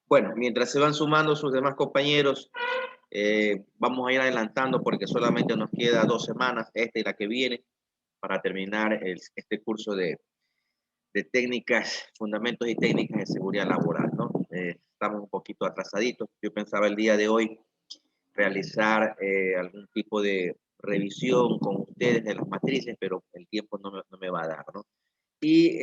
Bueno, mientras se van sumando sus demás compañeros, vamos a ir adelantando porque solamente nos queda 2 semanas, esta y la que viene, para terminar este curso de técnicas, fundamentos y técnicas de seguridad laboral, ¿no? Estamos un poquito atrasaditos. Yo pensaba el día de hoy realizar algún tipo de revisión con ustedes de las matrices, pero el tiempo no me va a dar, ¿no? Y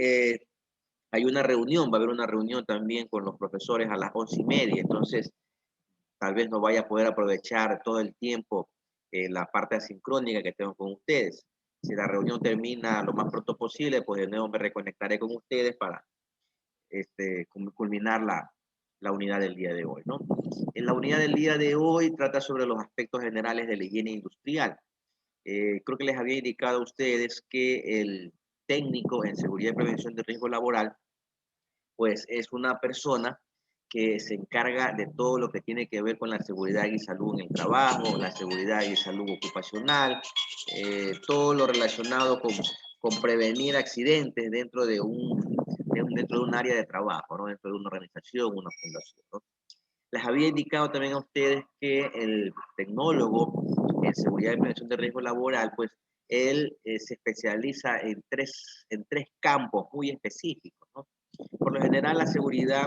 hay una reunión, va a haber una reunión también con los profesores a las 11:30, entonces tal vez no vaya a poder aprovechar todo el tiempo la parte asincrónica que tengo con ustedes. Si la reunión termina lo más pronto posible, pues de nuevo me reconectaré con ustedes para culminar la unidad del día de hoy, ¿no? En la unidad del día de hoy trata sobre los aspectos generales de la higiene industrial. Creo que les había indicado a ustedes que el técnico en seguridad y prevención de riesgo laboral pues es una persona que se encarga de todo lo que tiene que ver con la seguridad y salud en el trabajo, la seguridad y salud ocupacional, todo lo relacionado con prevenir accidentes dentro de un área de trabajo, ¿no? Dentro de una organización, una fundación, ¿no? Les había indicado también a ustedes que el tecnólogo en seguridad y prevención de riesgo laboral, pues él se especializa en tres campos muy específicos, ¿no? Por lo general, la seguridad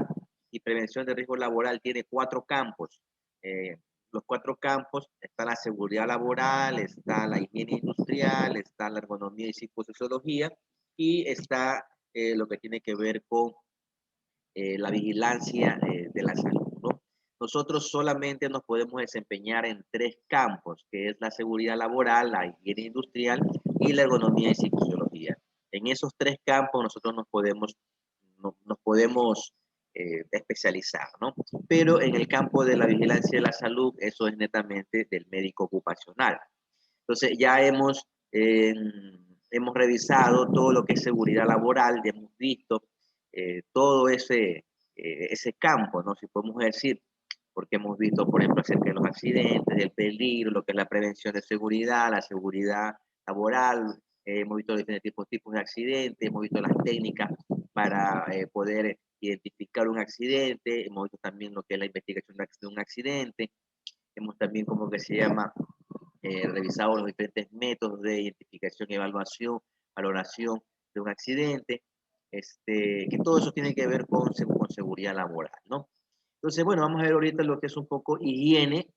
y prevención de riesgo laboral tiene 4 campos. Eh, los 4 campos está la seguridad laboral, está la higiene industrial, está la ergonomía y psicosociología y está lo que tiene que ver con la vigilancia de la salud, ¿no? Nosotros solamente nos podemos desempeñar en 3 campos, que es la seguridad laboral, la higiene industrial y la ergonomía y psicosociología. En esos 3 campos nosotros nos podemos especializar, ¿no? Pero en el campo de la vigilancia de la salud, eso es netamente del médico ocupacional. Entonces ya hemos revisado todo lo que es seguridad laboral, ya hemos visto todo ese campo, ¿no? Si podemos decir, porque hemos visto, por ejemplo, acerca de los accidentes, del peligro, lo que es la prevención de seguridad, la seguridad laboral, hemos visto los diferentes tipos de accidentes, hemos visto las técnicas para poder identificar un accidente, hemos visto también lo que es la investigación de un accidente, hemos también, como que se llama, revisado los diferentes métodos de identificación, evaluación, valoración de un accidente, que todo eso tiene que ver con seguridad laboral, ¿no? Entonces, bueno, vamos a ver ahorita lo que es un poco higiene.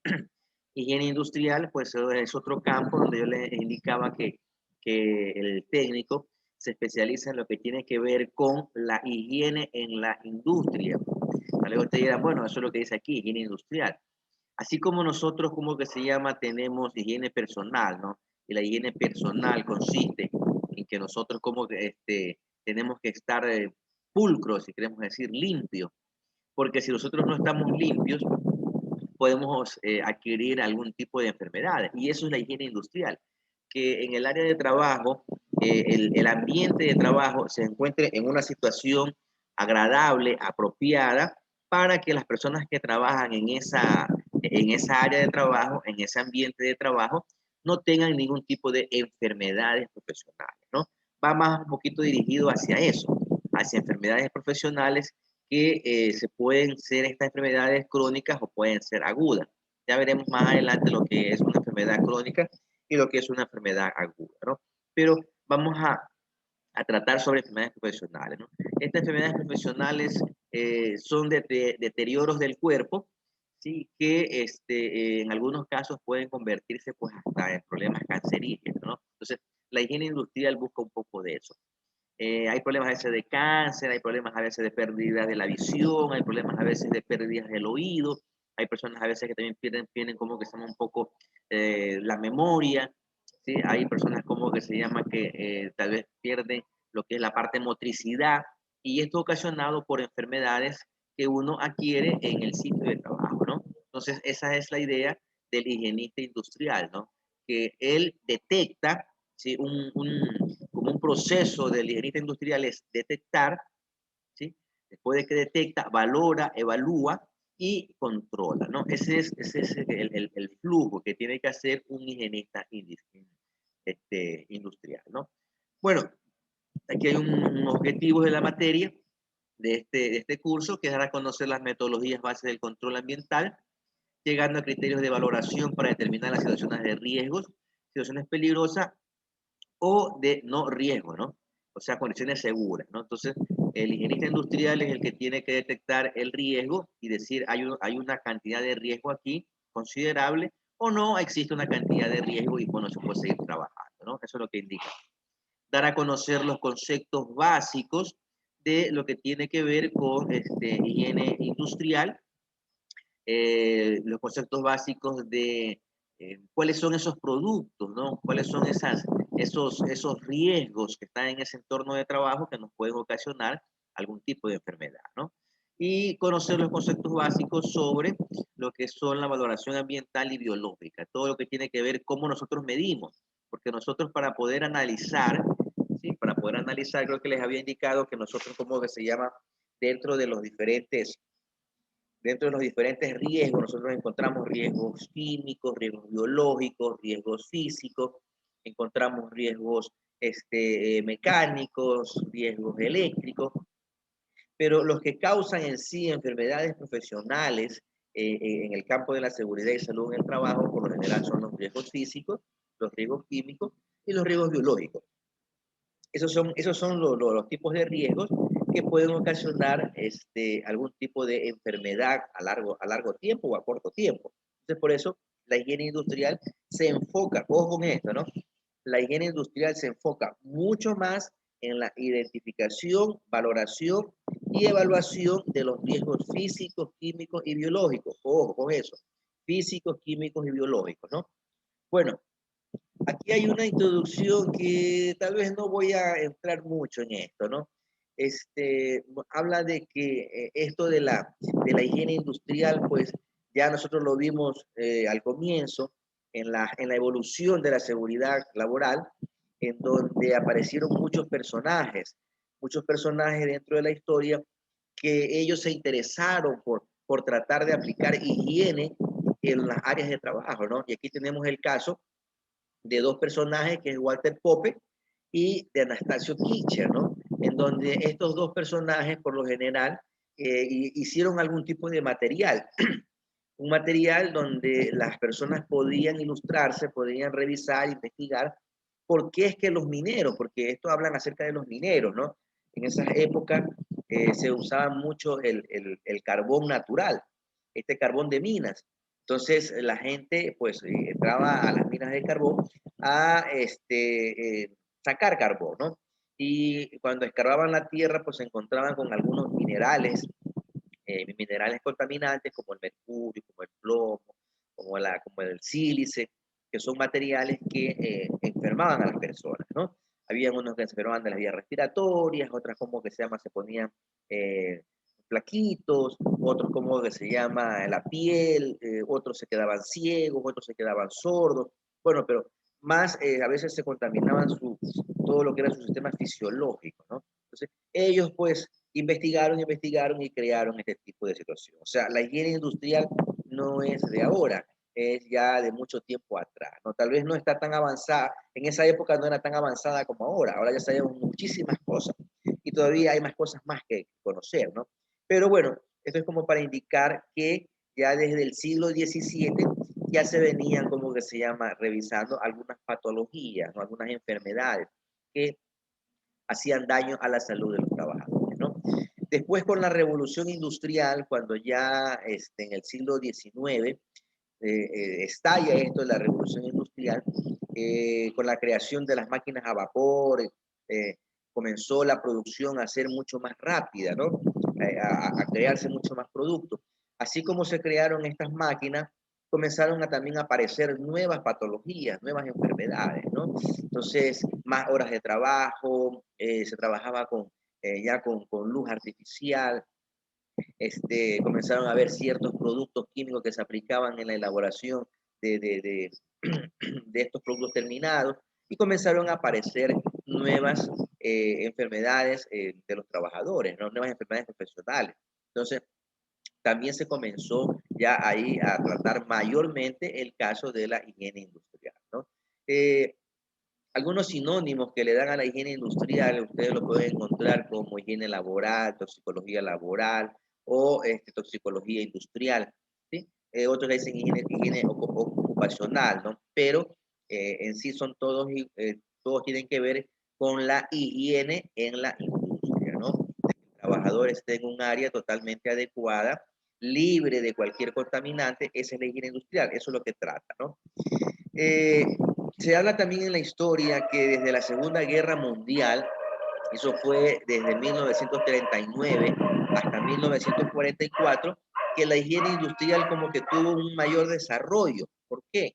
Higiene industrial, pues es otro campo donde yo les indicaba que el técnico se especializa en lo que tiene que ver con la higiene en la industria. Vale, ustedes dirán, bueno, eso es lo que dice aquí, higiene industrial. Así como nosotros, como que se llama, tenemos higiene personal, ¿no? Y la higiene personal consiste en que nosotros como que tenemos que estar pulcros, si queremos decir, limpios, porque si nosotros no estamos limpios, podemos adquirir algún tipo de enfermedades. Y eso es la higiene industrial, que en el área de trabajo, el ambiente de trabajo se encuentre en una situación agradable, apropiada, para que las personas que trabajan en esa área de trabajo, en ese ambiente de trabajo, no tengan ningún tipo de enfermedades profesionales, ¿no? Va más un poquito dirigido hacia eso, hacia enfermedades profesionales que se pueden ser estas enfermedades crónicas o pueden ser agudas. Ya veremos más adelante lo que es una enfermedad crónica y lo que es una enfermedad aguda, ¿no? Pero vamos a tratar sobre enfermedades profesionales, ¿no? Estas enfermedades profesionales son deterioros del cuerpo, ¿sí? Que en algunos casos pueden convertirse pues hasta en problemas cancerígenos, ¿no? Entonces, la higiene industrial busca un poco de eso. Hay problemas a veces de cáncer, hay problemas a veces de pérdida de la visión, hay problemas a veces de pérdidas del oído, hay personas a veces que también pierden como que se llama un poco la memoria, ¿sí? Hay personas como que se llama que tal vez pierden lo que es la parte motricidad y esto ocasionado por enfermedades que uno adquiere en el sitio de trabajo, ¿no? Entonces esa es la idea del higienista industrial, ¿no? Que él detecta, ¿sí? Como un proceso del higienista industrial es detectar, ¿sí? Después de que detecta, valora, evalúa y controla, ¿no? Ese es el flujo que tiene que hacer un higienista industrial, ¿no? Bueno, aquí hay unos objetivos de la materia. de este curso, que es dar a conocer las metodologías bases del control ambiental, llegando a criterios de valoración para determinar las situaciones de riesgos, situaciones peligrosas o de no riesgo, ¿no? O sea, condiciones seguras, ¿no? Entonces, el ingenierista industrial es el que tiene que detectar el riesgo y decir, hay una cantidad de riesgo aquí considerable o no existe una cantidad de riesgo y bueno, se puede seguir trabajando, ¿no? Eso es lo que indica. Dar a conocer los conceptos básicos de lo que tiene que ver con higiene industrial, los conceptos básicos de cuáles son esos productos, ¿no? Cuáles son esos riesgos que están en ese entorno de trabajo que nos pueden ocasionar algún tipo de enfermedad, ¿no? Y conocer los conceptos básicos sobre lo que son la valoración ambiental y biológica, todo lo que tiene que ver cómo nosotros medimos, porque nosotros para poder analizar, ¿sí? Para poder analizar, creo que les había indicado que nosotros, como que se llama, dentro de los diferentes riesgos, nosotros encontramos riesgos químicos, riesgos biológicos, riesgos físicos, encontramos riesgos mecánicos, riesgos eléctricos, pero los que causan en sí enfermedades profesionales en el campo de la seguridad y salud en el trabajo, por lo general son los riesgos físicos, los riesgos químicos y los riesgos biológicos. Esos son los tipos de riesgos que pueden ocasionar algún tipo de enfermedad a largo tiempo o a corto tiempo. Entonces, por eso la higiene industrial se enfoca, ojo con esto, ¿no? La higiene industrial se enfoca mucho más en la identificación, valoración y evaluación de los riesgos físicos, químicos y biológicos. Ojo con eso, físicos, químicos y biológicos, ¿no? Bueno, aquí hay una introducción que tal vez no voy a entrar mucho en esto, ¿no? Habla de que esto de la higiene industrial, pues ya nosotros lo vimos al comienzo en la evolución de la seguridad laboral, en donde aparecieron muchos personajes dentro de la historia que ellos se interesaron por tratar de aplicar higiene en las áreas de trabajo, ¿no? Y aquí tenemos el caso de dos personajes, que es Walter Pope y de Anastasio Kirchner, ¿no? En donde estos dos personajes, por lo general, hicieron algún tipo de material, un material donde las personas podían ilustrarse, podían revisar, investigar por qué es que los mineros, porque esto hablan acerca de los mineros, ¿no? En esas épocas se usaba mucho el carbón natural, este carbón de minas. Entonces la gente pues entraba a las minas de carbón a sacar carbón, ¿no? Y cuando escarbaban la tierra pues se encontraban con algunos minerales contaminantes como el mercurio, como el plomo, como el sílice, que son materiales que enfermaban a las personas, ¿no? Habían unos que se enfermaban de las vías respiratorias, otras como que se llama, se ponían plaquitos, otros como que se llama la piel, otros se quedaban ciegos, otros se quedaban sordos, bueno, pero más a veces se contaminaban todo lo que era su sistema fisiológico, ¿no? Entonces, ellos pues investigaron y crearon este tipo de situación. O sea, la higiene industrial no es de ahora, es ya de mucho tiempo atrás, ¿no? Tal vez no está tan avanzada, en esa época no era tan avanzada como ahora ya sabemos muchísimas cosas y todavía hay más cosas más que conocer, ¿no? Pero bueno, esto es como para indicar que ya desde el siglo XVII ya se venían, como que se llama, revisando algunas patologías, ¿no? Algunas enfermedades que hacían daño a la salud de los trabajadores, ¿no? Después con la revolución industrial, cuando ya en el siglo XIX estalla esto de la revolución industrial, con la creación de las máquinas a vapor, comenzó la producción a ser mucho más rápida, ¿no? A crearse mucho más productos. Así como se crearon estas máquinas, comenzaron a también aparecer nuevas patologías, nuevas enfermedades, ¿no? Entonces, más horas de trabajo, se trabajaba ya con luz artificial, comenzaron a haber ciertos productos químicos que se aplicaban en la elaboración de de estos productos terminados y comenzaron a aparecer nuevas enfermedades de los trabajadores, ¿no? Nuevas enfermedades profesionales. Entonces, también se comenzó ya ahí a tratar mayormente el caso de la higiene industrial, ¿no? Algunos sinónimos que le dan a la higiene industrial, ustedes lo pueden encontrar como higiene laboral, toxicología laboral o toxicología industrial, ¿sí? Otros le dicen higiene ocupacional, ¿no? Pero en sí son todos, todos tienen que ver con la higiene en la industria, ¿no? De que el trabajador esté en un área totalmente adecuada, libre de cualquier contaminante, esa es la higiene industrial, eso es lo que trata, ¿no? Eh, Se habla también en la historia que desde la Segunda Guerra Mundial, eso fue desde 1939 hasta 1944, que la higiene industrial como que tuvo un mayor desarrollo. ¿Por qué?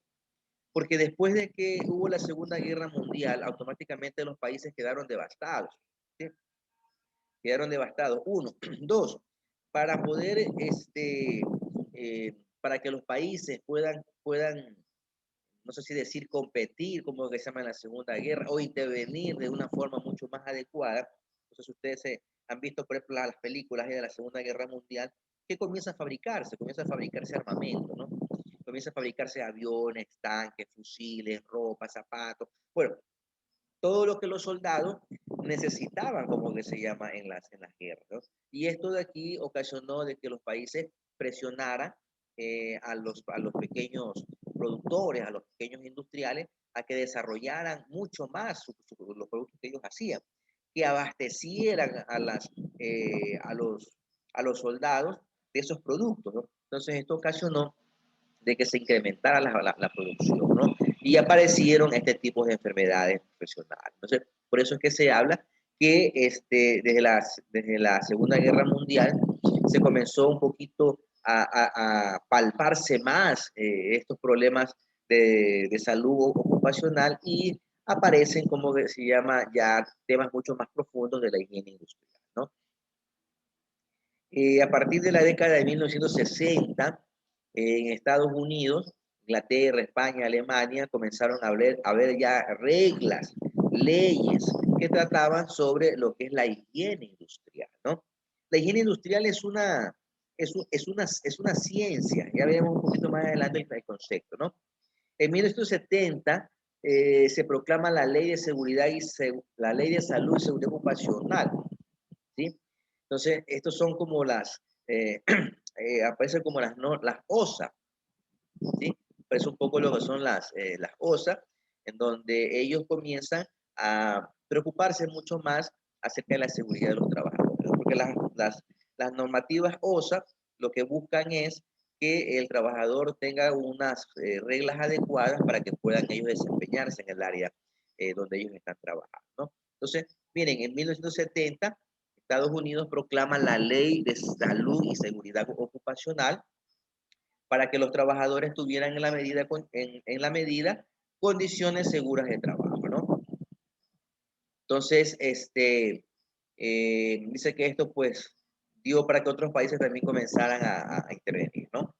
Porque después de que hubo la Segunda Guerra Mundial, automáticamente los países quedaron devastados. ¿Sí? Quedaron devastados. Uno. Dos, para poder, para que los países puedan no sé si decir competir, como que se llama en la Segunda Guerra, o intervenir de una forma mucho más adecuada. Entonces ustedes han visto, por ejemplo, las películas de la Segunda Guerra Mundial, que comienza a fabricarse armamento, ¿no? Comienza a fabricarse aviones, tanques, fusiles, ropa, zapatos. Bueno, todo lo que los soldados necesitaban, como que se llama en las guerras, ¿no? Y esto de aquí ocasionó de que los países presionaran a los pequeños productores, a los pequeños industriales, a que desarrollaran mucho más los productos que ellos hacían, que abastecieran a los soldados de esos productos, ¿no? Entonces esto ocasionó de que se incrementara la producción, ¿no? Y aparecieron este tipo de enfermedades profesionales. Entonces, por eso es que se habla que desde la Segunda Guerra Mundial se comenzó un poquito a palparse más estos problemas de salud ocupacional y aparecen, como se llama, ya temas mucho más profundos de la higiene industrial, ¿no? A partir de la década de 1960, en Estados Unidos, Inglaterra, España, Alemania, comenzaron a ver ya reglas, leyes que trataban sobre lo que es la higiene industrial, ¿no? La higiene industrial es una ciencia, ya veremos un poquito más adelante el concepto, ¿no? En 1970 se proclama la Ley de Seguridad la Ley de Salud y Seguridad Ocupacional, ¿sí? Entonces, estos son como aparecen como no, las OSA, ¿sí? Parece un poco lo que son las OSA, en donde ellos comienzan a preocuparse mucho más acerca de la seguridad de los trabajadores, porque las normativas OSA lo que buscan es que el trabajador tenga unas reglas adecuadas para que puedan ellos desempeñarse en el área donde ellos están trabajando, ¿no? Entonces, miren, en 1970 Estados Unidos proclama la Ley de Salud y Seguridad Ocupacional para que los trabajadores tuvieran en la medida condiciones seguras de trabajo, ¿no? Entonces, dice que esto pues dio para que otros países también comenzaran a intervenir, ¿no?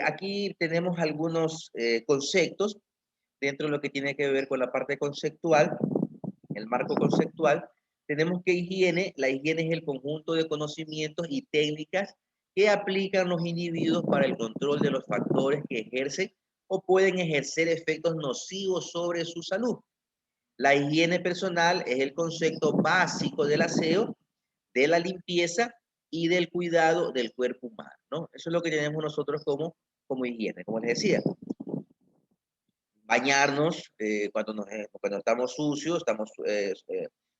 Aquí tenemos algunos conceptos dentro de lo que tiene que ver con la parte conceptual, el marco conceptual. Tenemos que la higiene es el conjunto de conocimientos y técnicas que aplican los individuos para el control de los factores que ejercen o pueden ejercer efectos nocivos sobre su salud. La higiene personal es el concepto básico del aseo, de la limpieza y del cuidado del cuerpo humano, ¿no? Eso es lo que tenemos nosotros como higiene. Como les decía, bañarnos cuando estamos sucios, estamos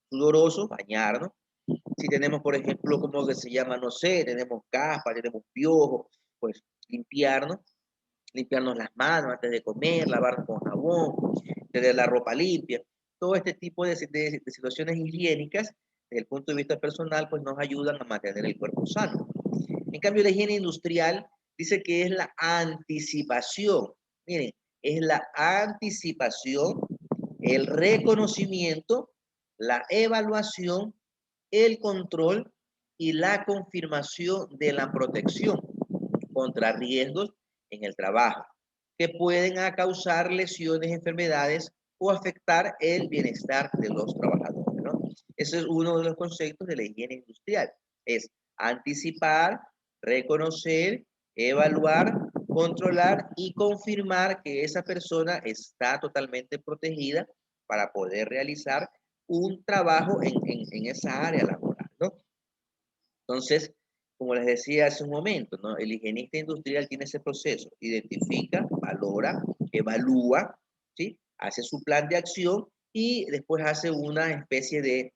sudorosos, bañarnos. Si tenemos, por ejemplo, como que se llama, no sé, tenemos caspa, tenemos piojos, pues limpiarnos las manos antes de comer, lavarnos con jabón, tener la ropa limpia. Todo este tipo de situaciones higiénicas, desde el punto de vista personal, pues nos ayudan a mantener el cuerpo sano. En cambio, la higiene industrial dice que es la anticipación. Miren, es la anticipación, el reconocimiento, la evaluación, el control y la confirmación de la protección contra riesgos en el trabajo que pueden causar lesiones, enfermedades o afectar el bienestar de los trabajadores, ¿no? Ese es uno de los conceptos de la higiene industrial. Es anticipar, reconocer, evaluar, controlar y confirmar que esa persona está totalmente protegida para poder realizar un trabajo en esa área laboral, ¿no? Entonces, como les decía hace un momento, ¿no? El higienista industrial tiene ese proceso, identifica, valora, evalúa, ¿sí? Hace su plan de acción y después hace una especie de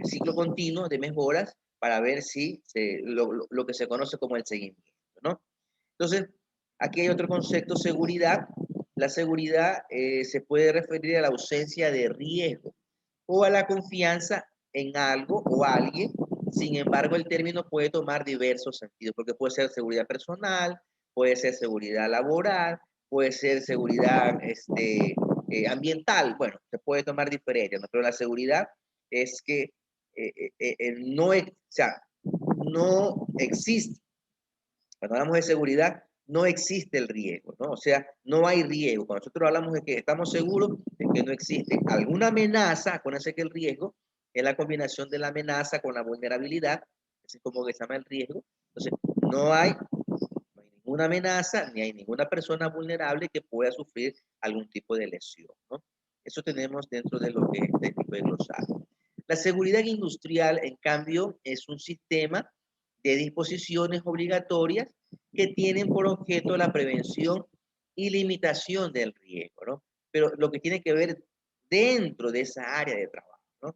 ciclo continuo de mejoras para ver si lo que se conoce como el seguimiento, ¿no? Entonces, aquí hay otro concepto, seguridad. La seguridad se puede referir a la ausencia de riesgo o a la confianza en algo o alguien. Sin embargo, el término puede tomar diversos sentidos, porque puede ser seguridad personal, puede ser seguridad laboral, puede ser seguridad ambiental. Bueno, se puede tomar diferente, ¿no? Pero la seguridad es que o sea, no existe. Cuando hablamos de seguridad, no existe el riesgo, ¿no? O sea, no hay riesgo. Cuando nosotros hablamos de que estamos seguros de que no existe alguna amenaza, acuérdense que el riesgo es la combinación de la amenaza con la vulnerabilidad, así como que se llama el riesgo. Entonces, no hay ninguna amenaza, ni hay ninguna persona vulnerable que pueda sufrir algún tipo de lesión, ¿no? Eso tenemos dentro de lo que es este tipo de glosario. La seguridad industrial, en cambio, es un sistema de disposiciones obligatorias que tienen por objeto la prevención y limitación del riesgo, ¿no? Pero lo que tiene que ver dentro de esa área de trabajo, ¿no?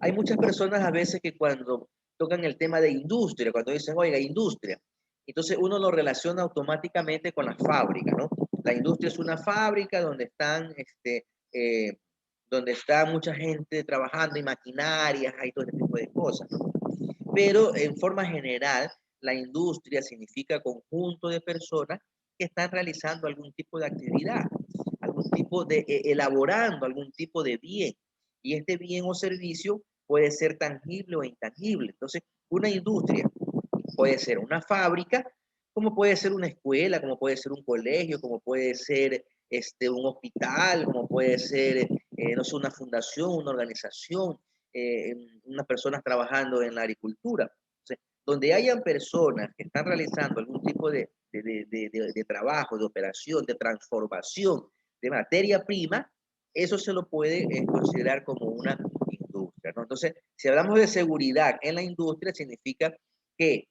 Hay muchas personas a veces que cuando tocan el tema de industria, cuando dicen, oiga, industria, entonces uno lo relaciona automáticamente con la fábrica, ¿no? La industria es una fábrica donde está mucha gente trabajando y maquinarias, hay todo este tipo de cosas, ¿no? Pero en forma general, la industria significa conjunto de personas que están realizando algún tipo de actividad, algún tipo de, elaborando algún tipo de bien. Y este bien o servicio puede ser tangible o intangible. Entonces, una industria puede ser una fábrica, como puede ser una escuela, como puede ser un colegio, como puede ser un hospital, como puede ser, no sé, una fundación, una organización, unas personas trabajando en la agricultura. Entonces, donde hayan personas que están realizando algún tipo de trabajo, de operación, de transformación de materia prima, eso se lo puede considerar como una industria, ¿no? Entonces, si hablamos de seguridad en la industria, significa que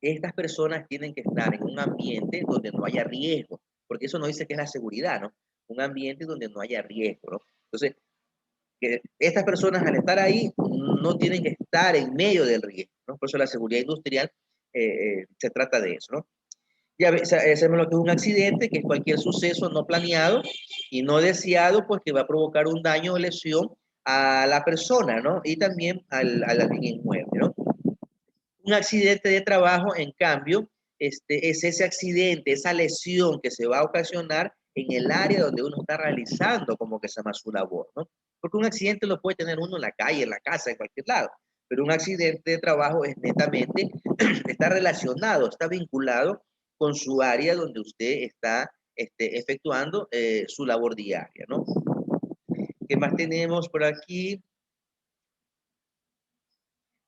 estas personas tienen que estar en un ambiente donde no haya riesgo, porque eso no dice que es la seguridad, ¿no? Un ambiente donde no haya riesgo, ¿no? Entonces, que estas personas al estar ahí no tienen que estar en medio del riesgo, ¿no? Por eso la seguridad industrial se trata de eso, ¿no? Ya sabemos lo que es un accidente, que es cualquier suceso no planeado y no deseado, pues que va a provocar un daño o lesión a la persona, ¿no? Y también al bien inmueble, ¿no? Un accidente de trabajo, en cambio, es ese accidente, esa lesión que se va a ocasionar en el área donde uno está realizando como que se llama su labor, ¿no? Porque un accidente lo puede tener uno en la calle, en la casa, en cualquier lado, pero un accidente de trabajo es netamente, está relacionado, está vinculado con su área donde usted está efectuando su labor diaria, ¿no? ¿Qué más tenemos por aquí?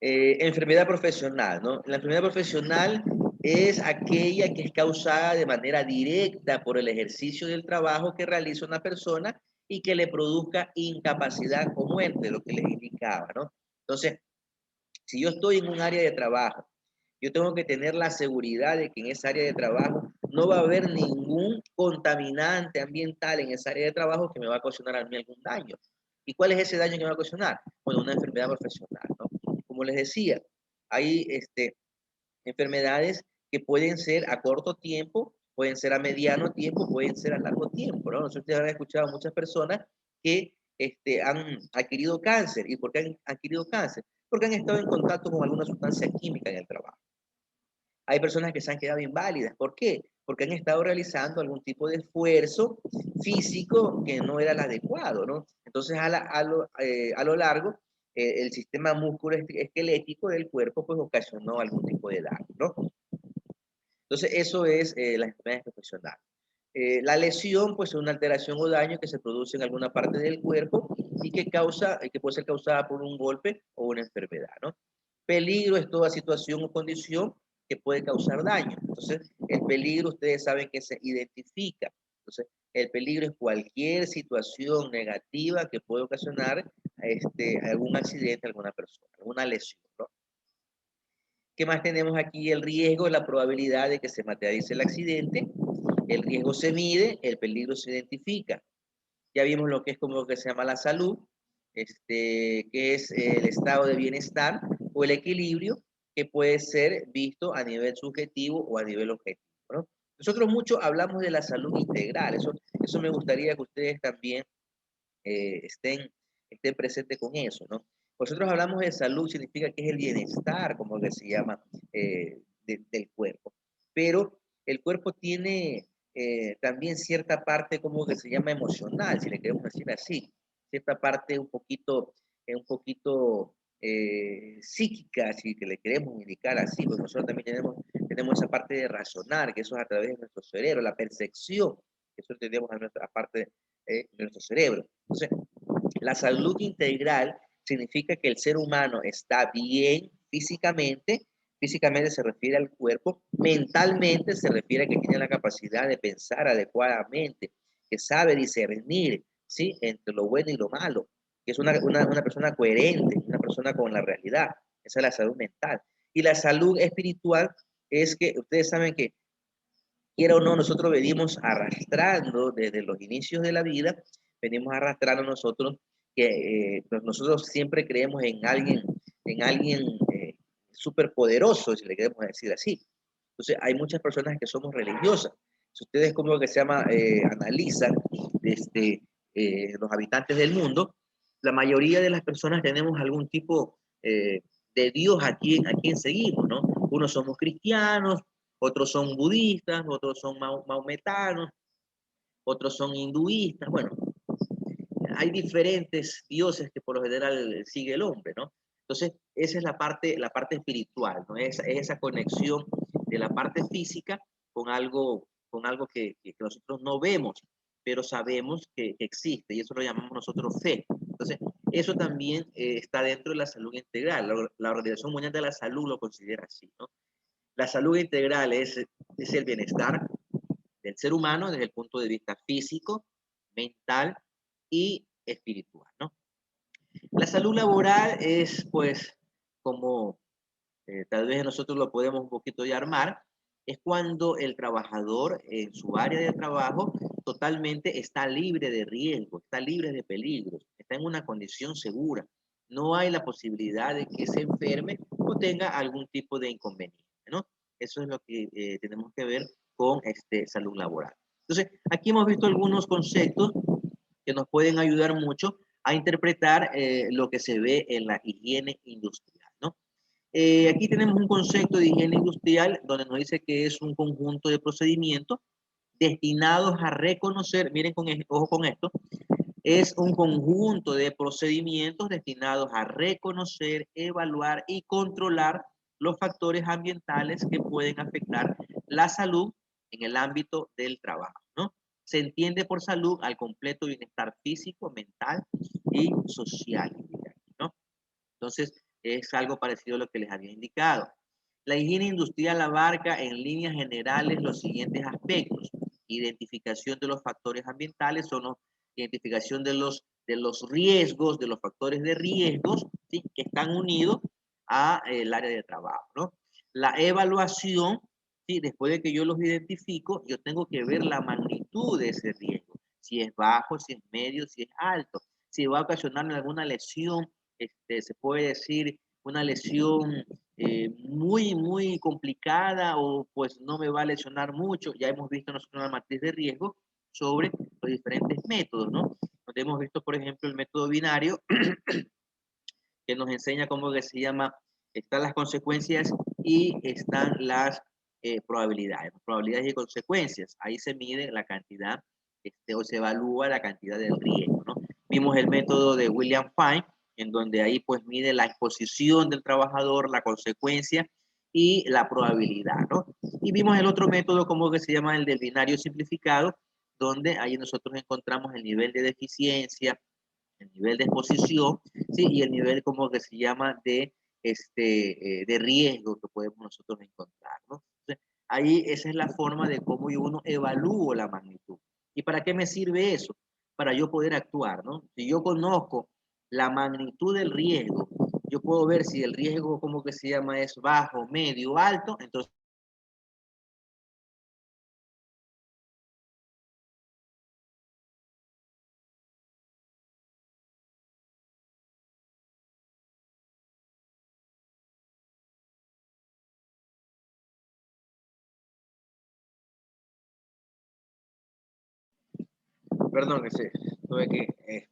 Enfermedad profesional, ¿no? La enfermedad profesional es aquella que es causada de manera directa por el ejercicio del trabajo que realiza una persona y que le produzca incapacidad o muerte, lo que les indicaba, ¿no? Entonces, si yo estoy en un área de trabajo, yo tengo que tener la seguridad de que en esa área de trabajo no va a haber ningún contaminante ambiental en esa área de trabajo que me va a ocasionar a mí algún daño. ¿Y cuál es ese daño que me va a ocasionar? Bueno, una enfermedad profesional, ¿no? Como les decía, hay enfermedades que pueden ser a corto tiempo, pueden ser a mediano tiempo, pueden ser a largo tiempo, ¿no? Nosotros han escuchado a muchas personas que han adquirido cáncer. ¿Y por qué han adquirido cáncer? Porque han estado en contacto con alguna sustancia química en el trabajo. Hay personas que se han quedado inválidas. ¿Por qué? Porque han estado realizando algún tipo de esfuerzo físico que no era el adecuado, ¿no? Entonces, a lo largo, el sistema músculo-esquelético del cuerpo pues ocasionó algún tipo de daño, ¿no? Entonces, eso es las enfermedades profesionales. La lesión, pues, es una alteración o daño que se produce en alguna parte del cuerpo y que puede ser causada por un golpe o una enfermedad, ¿no? Peligro es toda situación o condición que puede causar daño. Entonces, el peligro, ustedes saben que se identifica. Entonces, El peligro es cualquier situación negativa que puede ocasionar algún accidente a alguna persona, alguna lesión, ¿no? ¿Qué más tenemos aquí? El riesgo, la probabilidad de que se materialice el accidente. El riesgo se mide, el peligro se identifica. Ya vimos lo que es como que se llama la salud, que es el estado de bienestar o el equilibrio que puede ser visto a nivel subjetivo o a nivel objetivo, ¿no? Nosotros mucho hablamos de la salud integral, eso me gustaría que ustedes también estén presentes con eso, ¿no? Nosotros hablamos de salud, significa que es el bienestar, como que se llama, del cuerpo. Pero el cuerpo tiene también cierta parte como que se llama emocional, si le queremos decir así, cierta parte un poquito psíquica, si que le queremos indicar así, pues nosotros también tenemos esa parte de razonar, que eso es a través de nuestro cerebro, la percepción, que eso tenemos a nuestra parte de nuestro cerebro. Entonces, la salud integral significa que el ser humano está bien físicamente, físicamente se refiere al cuerpo, mentalmente se refiere a que tiene la capacidad de pensar adecuadamente, que sabe discernir, ¿sí?, entre lo bueno y lo malo, que es una persona coherente, una persona con la realidad. Esa es la salud mental. Y la salud espiritual es que ustedes saben que, quiera o no, nosotros venimos arrastrando desde los inicios de la vida, venimos arrastrando nosotros que nosotros siempre creemos en alguien súper poderoso, si le queremos decir así. Entonces, hay muchas personas que somos religiosas. Si ustedes como que se llama, analizan los habitantes del mundo, la mayoría de las personas tenemos algún tipo de Dios a quien seguimos, ¿no? Unos somos cristianos, otros son budistas, otros son maometanos, otros son hinduistas. Bueno, hay diferentes dioses que por lo general sigue el hombre, ¿no? Entonces, esa es la parte espiritual, ¿no? Es esa conexión de la parte física con algo que nosotros no vemos, pero sabemos que existe, y eso lo llamamos nosotros fe. Entonces, eso también está dentro de la salud integral. La Organización Mundial de la Salud lo considera así, ¿no? La salud integral es el bienestar del ser humano desde el punto de vista físico, mental y espiritual, ¿no? La salud laboral es, pues, como tal vez nosotros lo podemos un poquito llamar, es cuando el trabajador en su área de trabajo totalmente está libre de riesgo, está libre de peligros, está en una condición segura. No hay la posibilidad de que se enferme o tenga algún tipo de inconveniente, ¿no? Eso es lo que tenemos que ver con salud laboral. Entonces, aquí hemos visto algunos conceptos que nos pueden ayudar mucho a interpretar lo que se ve en la higiene industrial, ¿no? Aquí tenemos un concepto de higiene industrial donde nos dice que es un conjunto de procedimientos destinados a reconocer, miren ojo con esto, es un conjunto de procedimientos destinados a reconocer, evaluar y controlar los factores ambientales que pueden afectar la salud en el ámbito del trabajo, ¿no? Se entiende por salud al completo bienestar físico, mental y social, ¿no? Entonces, es algo parecido a lo que les había indicado. La higiene industrial abarca en líneas generales los siguientes aspectos: identificación de los factores ambientales, identificación de los riesgos, de los factores de riesgos, ¿sí?, que están unidos a el área de trabajo, ¿no? La evaluación, ¿sí?, después de que yo los identifico, yo tengo que ver la magnitud de ese riesgo, si es bajo, si es medio, si es alto, si va a ocasionarme alguna lesión, se puede decir una lesión muy, muy complicada, o pues no me va a lesionar mucho. Ya hemos visto nosotros una matriz de riesgo sobre los diferentes métodos, ¿no? Donde hemos visto, por ejemplo, el método binario, que nos enseña cómo que se llama, están las consecuencias y están las probabilidades y consecuencias. Ahí se mide la cantidad, o se evalúa la cantidad del riesgo, ¿no? Vimos el método de William Fine, en donde ahí pues mide la exposición del trabajador, la consecuencia y la probabilidad, ¿no? Y vimos el otro método, como que se llama el del binario simplificado, donde ahí nosotros encontramos el nivel de deficiencia, el nivel de exposición, ¿sí?, y el nivel como que se llama de riesgo que podemos nosotros encontrar, ¿no? Entonces, ahí esa es la forma de cómo uno evalúa la magnitud. ¿Y para qué me sirve eso? Para yo poder actuar, ¿no? Si yo conozco la magnitud del riesgo, yo puedo ver si el riesgo, ¿cómo que se llama? Es bajo, medio, alto, entonces, perdón, que se, tuve que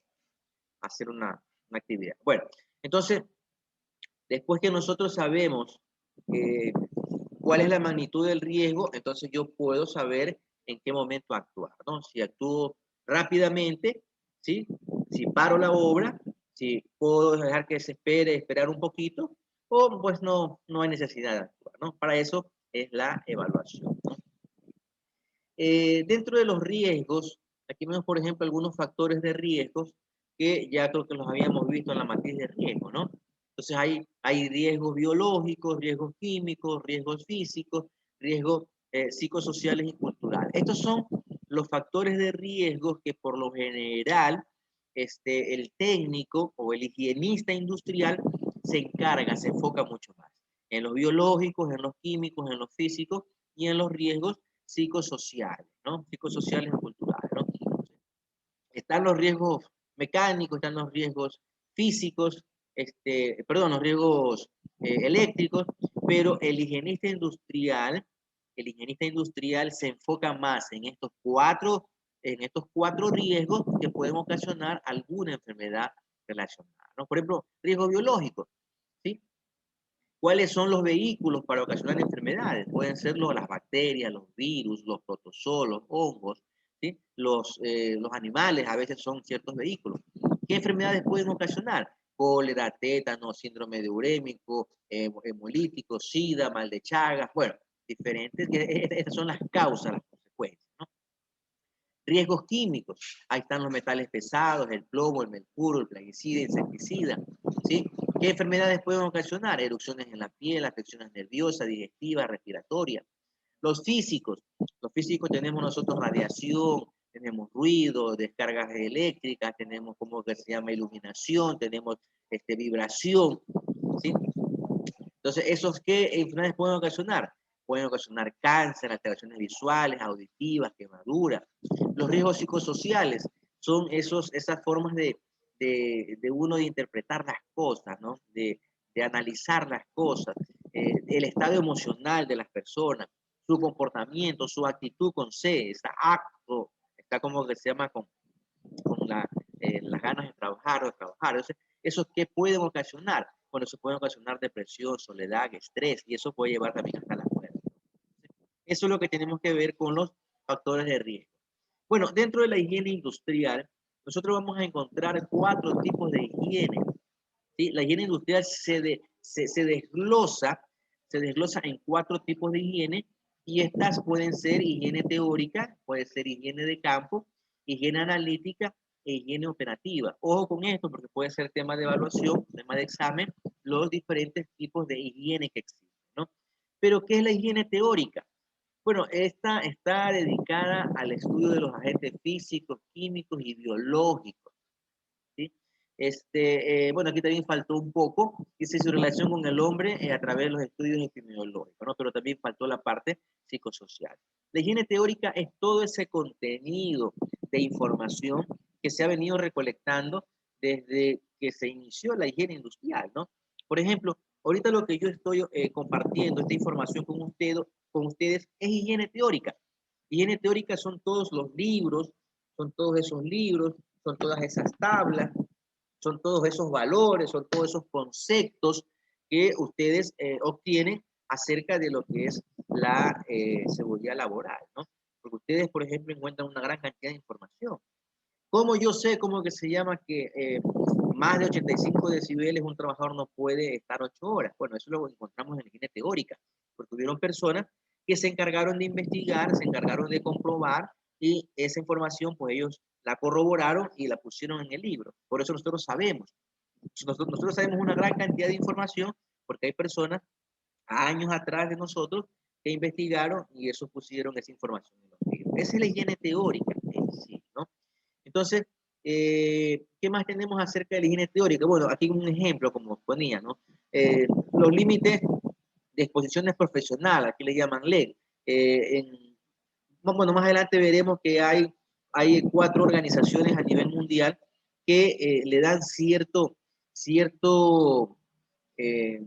hacer una actividad. Bueno, entonces, después que nosotros sabemos eh, cuál es la magnitud del riesgo, entonces yo puedo saber en qué momento actuar, ¿no? Si actúo rápidamente, ¿sí? Si paro la obra, si puedo dejar que se espere, esperar un poquito, o pues no hay necesidad de actuar, ¿no? Para eso es la evaluación, ¿no? Dentro de los riesgos, aquí vemos, por ejemplo, algunos factores de riesgos que ya creo que los habíamos visto en la matriz de riesgo, ¿no? Entonces hay riesgos biológicos, riesgos químicos, riesgos físicos, riesgos psicosociales y culturales. Estos son los factores de riesgos que por lo general el técnico o el higienista industrial se encarga, se enfoca mucho más en los biológicos, en los químicos, en los físicos y en los riesgos psicosociales, ¿no? Psicosociales y culturales, ¿no? Están los riesgos mecánicos, están los riesgos físicos, perdón, los riesgos eléctricos, pero el higienista industrial se enfoca más en estos cuatro riesgos que pueden ocasionar alguna enfermedad relacionada, ¿no? Por ejemplo, riesgo biológico, ¿sí? ¿Cuáles son los vehículos para ocasionar enfermedades? Pueden ser las bacterias, los virus, los protozoos, los hongos, ¿sí? Los animales a veces son ciertos vehículos. ¿Qué enfermedades pueden ocasionar? Cólera, tétano, síndrome de urémico, hemolítico, sida, mal de Chagas, bueno, diferentes. Estas son las causas, las consecuencias, ¿no? Riesgos químicos, ahí están los metales pesados, el plomo, el mercurio, el plaguicida, insecticida, ¿sí? ¿Qué enfermedades pueden ocasionar? Erupciones en la piel, afecciones nerviosas, digestivas, respiratorias. Los físicos tenemos nosotros radiación, tenemos ruido, descargas eléctricas, tenemos como que se llama iluminación, tenemos vibración, ¿sí? Entonces, ¿esos qué enfermedades pueden ocasionar? Pueden ocasionar cáncer, alteraciones visuales, auditivas, quemaduras. Los riesgos psicosociales son esas formas de uno de interpretar las cosas, ¿no? De analizar las cosas, el estado emocional de las personas, su comportamiento, su actitud con C, esa acto, está como que se llama con las ganas de trabajar o de trabajar. Entonces, ¿esos qué pueden ocasionar? Bueno, eso puede ocasionar depresión, soledad, estrés, y eso puede llevar también hasta la muerte. Eso es lo que tenemos que ver con los factores de riesgo. Bueno, dentro de la higiene industrial, nosotros vamos a encontrar cuatro tipos de higiene, ¿sí? La higiene industrial se desglosa en cuatro tipos de higiene, y estas pueden ser higiene teórica, puede ser higiene de campo, higiene analítica e higiene operativa. Ojo con esto porque puede ser tema de evaluación, tema de examen, los diferentes tipos de higiene que existen, ¿no? Pero, ¿qué es la higiene teórica? Bueno, esta está dedicada al estudio de los agentes físicos, químicos y biológicos, ¿sí? Bueno, aquí también faltó un poco, dice su relación con el hombre a través de los estudios epidemiológicos, ¿no? Pero también faltó la parte psicosocial. La higiene teórica es todo ese contenido de información que se ha venido recolectando desde que se inició la higiene industrial, ¿no? Por ejemplo, ahorita lo que yo estoy compartiendo, esta información con ustedes, es higiene teórica. Higiene teórica son todos los libros, son todos esos libros, son todas esas tablas, son todos esos valores, son todos esos conceptos que ustedes obtienen acerca de lo que es la seguridad laboral, ¿no? Porque ustedes, por ejemplo, encuentran una gran cantidad de información. ¿Cómo yo sé cómo que se llama que más de 85 decibeles un trabajador no puede estar 8 horas? Bueno, eso lo encontramos en la higiene teórica, porque hubieron personas que se encargaron de investigar, se encargaron de comprobar, y esa información pues ellos la corroboraron y la pusieron en el libro. Por eso nosotros sabemos. Nosotros sabemos una gran cantidad de información porque hay personas años atrás de nosotros que investigaron y eso pusieron esa información en los libros. Esa es la higiene teórica. Entonces, ¿qué más tenemos acerca de la higiene teórica? Bueno, aquí un ejemplo, como ponía, ¿no? Los límites de exposiciones profesionales, aquí le llaman LEC. Bueno, más adelante veremos que hay 4 organizaciones a nivel mundial que le dan cierto, eh,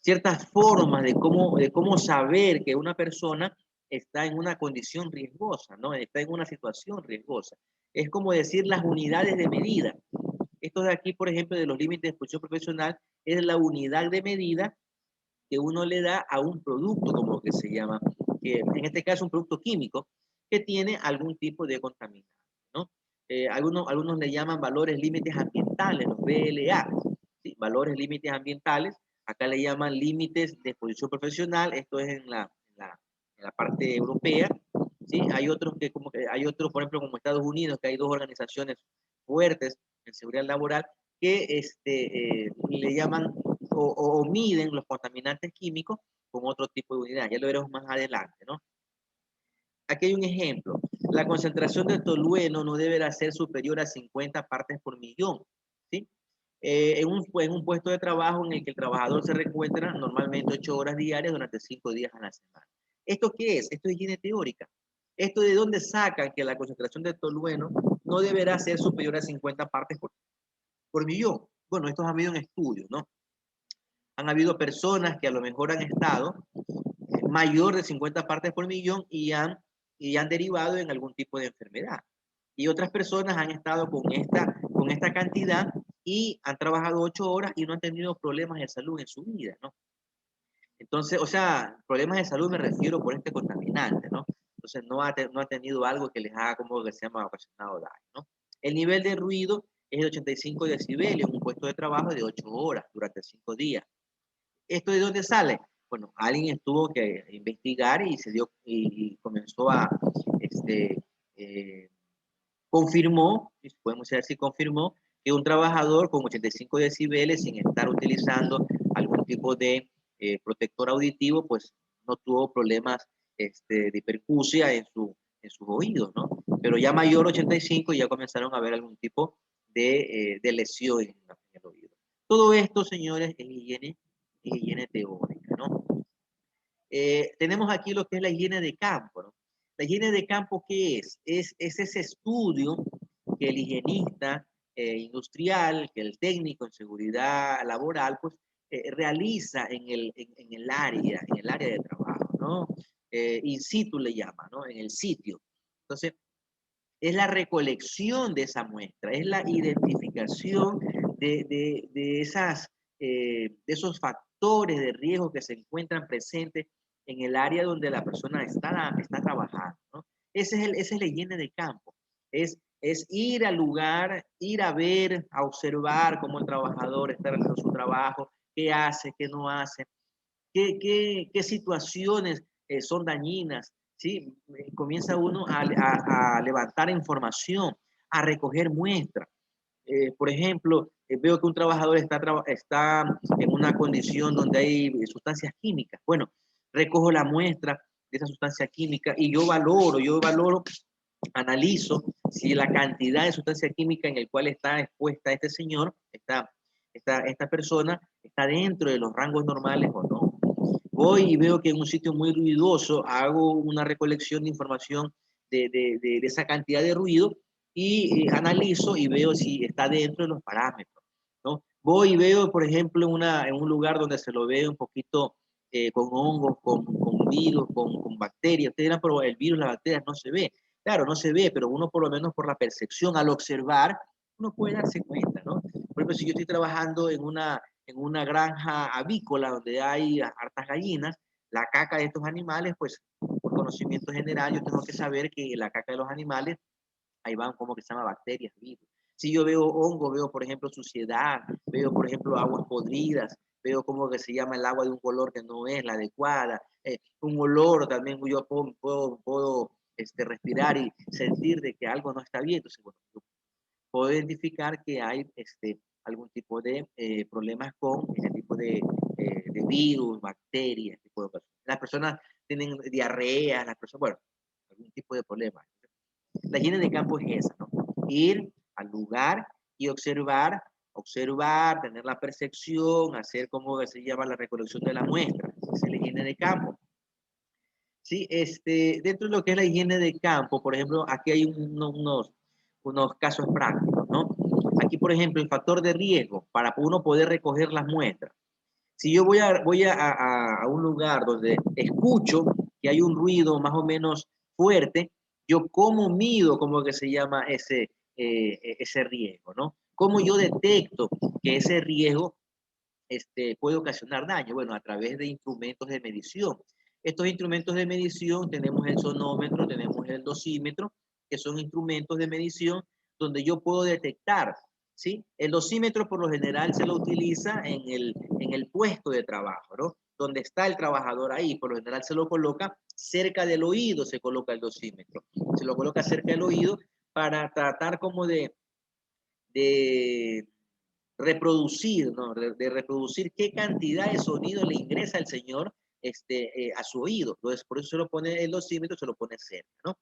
ciertas formas de cómo saber que una persona está en una condición riesgosa, ¿no? Está en una situación riesgosa. Es como decir las unidades de medida. Esto de aquí, por ejemplo, de los límites de exposición profesional, es la unidad de medida que uno le da a un producto, como que se llama, que en este caso un producto químico, que tiene algún tipo de contaminante, ¿no? Algunos le llaman valores límites ambientales, los VLA, ¿sí? Valores límites ambientales, acá le llaman límites de exposición profesional, esto es en la parte europea, ¿sí? Hay otros hay otros, por ejemplo, como Estados Unidos, que hay 2 organizaciones fuertes en seguridad laboral que le llaman o miden los contaminantes químicos con otro tipo de unidad. Ya lo veremos más adelante, ¿no? Aquí hay un ejemplo. La concentración de tolueno no deberá ser superior a 50 partes por millón, ¿sí? En un puesto de trabajo en el que el trabajador se encuentra normalmente 8 horas diarias durante 5 días a la semana. ¿Esto qué es? Esto es higiene teórica. ¿Esto de dónde sacan que la concentración de tolueno no deberá ser superior a 50 partes por millón? Bueno, estos han habido en estudios, ¿no? Han habido personas que a lo mejor han estado mayor de 50 partes por millón y han derivado en algún tipo de enfermedad. Y otras personas han estado con esta cantidad y han trabajado 8 horas y no han tenido problemas de salud en su vida, ¿no? Entonces, o sea, problemas de salud me refiero por este contaminante, ¿no? Entonces, no ha tenido algo que les haga como que se llama ocasionado daño, ¿no? El nivel de ruido es de 85 decibelios en un puesto de trabajo de 8 horas durante 5 días. ¿Esto de dónde sale? Bueno, alguien tuvo que investigar y y comenzó este, eh, confirmó, podemos decir así, confirmó que un trabajador con 85 decibeles sin estar utilizando algún tipo de protector auditivo, pues no tuvo problemas de hipercusia en sus oídos, ¿no? Pero ya mayor 85 ya comenzaron a ver algún tipo de lesión en el oído. Todo esto, señores, es higiene teórica, ¿no? Tenemos aquí lo que es la higiene de campo, ¿no? La higiene de campo, ¿qué es? Es ese estudio que el higienista industrial, que el técnico en seguridad laboral, pues realiza en el área de trabajo, ¿no? In situ le llama, ¿no? En el sitio. Entonces, es la recolección de esa muestra, es la identificación de esos factores de riesgo que se encuentran presentes en el área donde la persona está trabajando, ¿no? Esa es la higiene de campo, es ir al lugar, ir a ver, a observar cómo el trabajador está realizando su trabajo, qué hace, qué no hace, qué situaciones son dañinas, ¿sí? Comienza uno a levantar información, a recoger muestras. Por ejemplo, veo que un trabajador está en una condición donde hay sustancias químicas. Bueno, recojo la muestra de esa sustancia química y yo valoro, analizo si la cantidad de sustancia química en el cual está expuesta este señor, esta persona, está dentro de los rangos normales o no. Voy y veo que en un sitio muy ruidoso hago una recolección de información de esa cantidad de ruido y analizo y veo si está dentro de los parámetros, ¿no? Voy y veo, por ejemplo, en un lugar donde se lo ve un poquito con hongos, con virus, con bacterias. Ustedes dirán, pero el virus, las bacterias no se ve. Claro, no se ve, pero uno por lo menos por la percepción, al observar, uno puede darse cuenta, ¿no? Por ejemplo, si yo estoy trabajando en una granja avícola donde hay hartas gallinas, la caca de estos animales, pues por conocimiento general, yo tengo que saber que la caca de los animales, ahí van como que se llama bacterias, virus. Si yo veo hongo, veo por ejemplo suciedad, veo por ejemplo aguas podridas, veo como que se llama el agua de un color que no es la adecuada, un olor también yo puedo respirar y sentir de que algo no está bien. Entonces, bueno, yo puedo identificar que hay algún tipo de problemas con ese tipo de virus, bacterias, tipo de cosas. Las personas tienen diarrea, las personas, bueno, algún tipo de problema. La higiene de campo es esa, ¿no? ir al lugar y observar, tener la percepción, hacer como se llama la recolección de la muestra, es la higiene de campo. Sí, dentro de lo que es la higiene de campo, por ejemplo, aquí hay unos casos prácticos, ¿no? Aquí, por ejemplo, el factor de riesgo para uno poder recoger las muestras. Si yo voy a un lugar donde escucho que hay un ruido más o menos fuerte, yo cómo mido, cómo que se llama ese riesgo, ¿no? ¿Cómo yo detecto que ese riesgo puede ocasionar daño? Bueno, a través de instrumentos de medición. Estos instrumentos de medición tenemos el sonómetro, tenemos el dosímetro, que son instrumentos de medición donde yo puedo detectar, ¿sí? El dosímetro por lo general se lo utiliza en el puesto de trabajo, ¿no? Donde está el trabajador ahí, por lo general se lo coloca cerca del oído, se coloca el dosímetro. Se lo coloca cerca del oído para tratar como de reproducir, ¿no? De reproducir qué cantidad de sonido le ingresa el señor a su oído. Entonces, por eso se lo pone el dosímetro, se lo pone cerca, ¿no?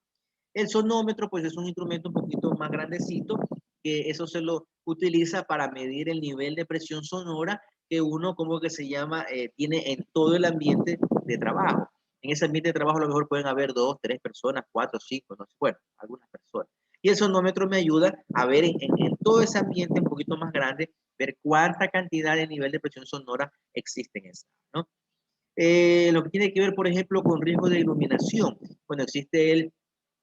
El sonómetro, pues es un instrumento un poquito más grandecito, que eso se lo utiliza para medir el nivel de presión sonora que uno, como que se llama, tiene en todo el ambiente de trabajo. En ese ambiente de trabajo a lo mejor pueden haber 2, 3 personas, 4, 5, no sé, bueno, algunas personas. Y el sonómetro me ayuda a ver en todo ese ambiente un poquito más grande, ver cuánta cantidad de nivel de presión sonora existe en esa, ¿no? Lo que tiene que ver, por ejemplo, con riesgo de iluminación. Bueno, existe el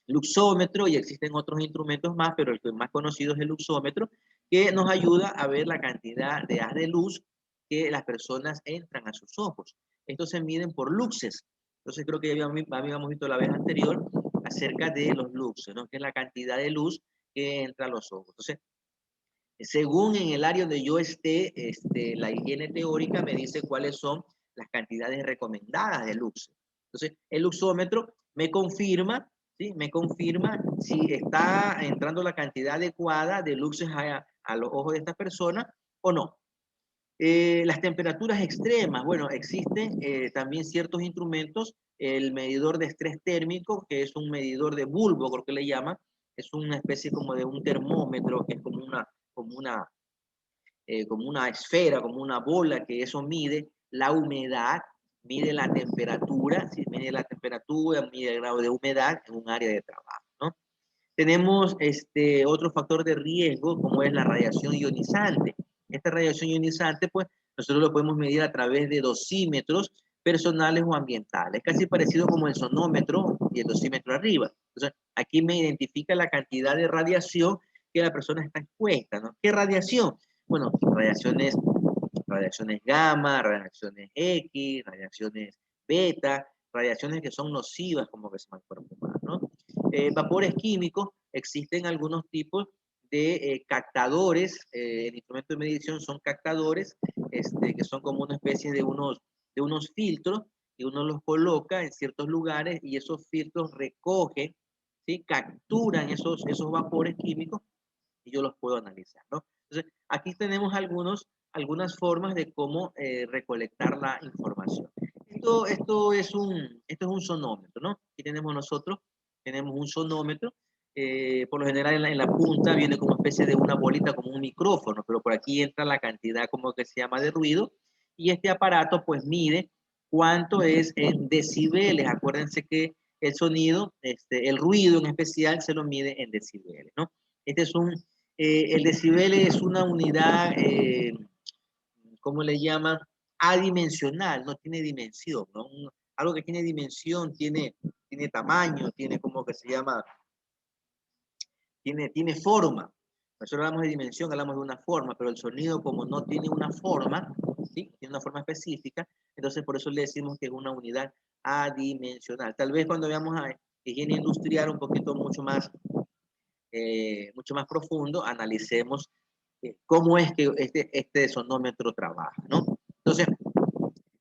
luxómetro y existen otros instrumentos más, pero el que más conocido es el luxómetro, que nos ayuda a ver la cantidad de haz de luz que las personas entran a sus ojos. Estos se miden por luxes. Entonces creo que ya habíamos visto la vez anterior acerca de los luxes, ¿no? Que es la cantidad de luz que entra a los ojos. Entonces, según en el área donde yo esté, la higiene teórica me dice cuáles son las cantidades recomendadas de lux. Entonces, el luxómetro me confirma, ¿sí? Me confirma si está entrando la cantidad adecuada de luxes a los ojos de esta persona o no. Las temperaturas extremas, bueno, existen también ciertos instrumentos, el medidor de estrés térmico, que es un medidor de bulbo, creo que le llaman, es una especie como de un termómetro, que es como una esfera, como una bola, que eso mide la humedad, mide la temperatura, ¿sí? Mide la temperatura, mide el grado de humedad en un área de trabajo, ¿no? Tenemos otro factor de riesgo, como es la radiación ionizante. Esta radiación ionizante, pues, nosotros lo podemos medir a través de dosímetros personales o ambientales, casi parecido como el sonómetro y el dosímetro arriba. Entonces, aquí me identifica la cantidad de radiación que la persona está expuesta, ¿no? ¿Qué radiación? Bueno, radiaciones gamma, radiaciones X, radiaciones beta, radiaciones que son nocivas como que se llama el cuerpo humano, ¿no? Vapores químicos, existen algunos tipos de captadores, el instrumento de medición son captadores, que son como una especie de unos filtros, y uno los coloca en ciertos lugares y esos filtros recogen, ¿sí? Capturan esos vapores químicos y yo los puedo analizar, ¿no? Entonces, aquí tenemos algunas formas de cómo recolectar la información. Esto es un sonómetro, ¿no? Aquí tenemos un sonómetro, por lo general en la punta viene como especie de una bolita, como un micrófono, pero por aquí entra la cantidad como que se llama de ruido, y este aparato pues mide cuánto es en decibeles. Acuérdense que el sonido, el ruido en especial, se lo mide en decibeles, ¿no? El decibel es una unidad, ¿cómo le llaman? Adimensional, no tiene dimensión, ¿no? Algo que tiene dimensión, tiene tamaño, tiene como que se llama, tiene forma. Nosotros hablamos de dimensión, hablamos de una forma, pero el sonido, como no tiene una forma, ¿sí? Tiene una forma específica, entonces por eso le decimos que es una unidad adimensional. Tal vez cuando veamos a higiene industrial un poquito mucho más profundo, analicemos cómo es que este sonómetro trabaja, ¿no? Entonces,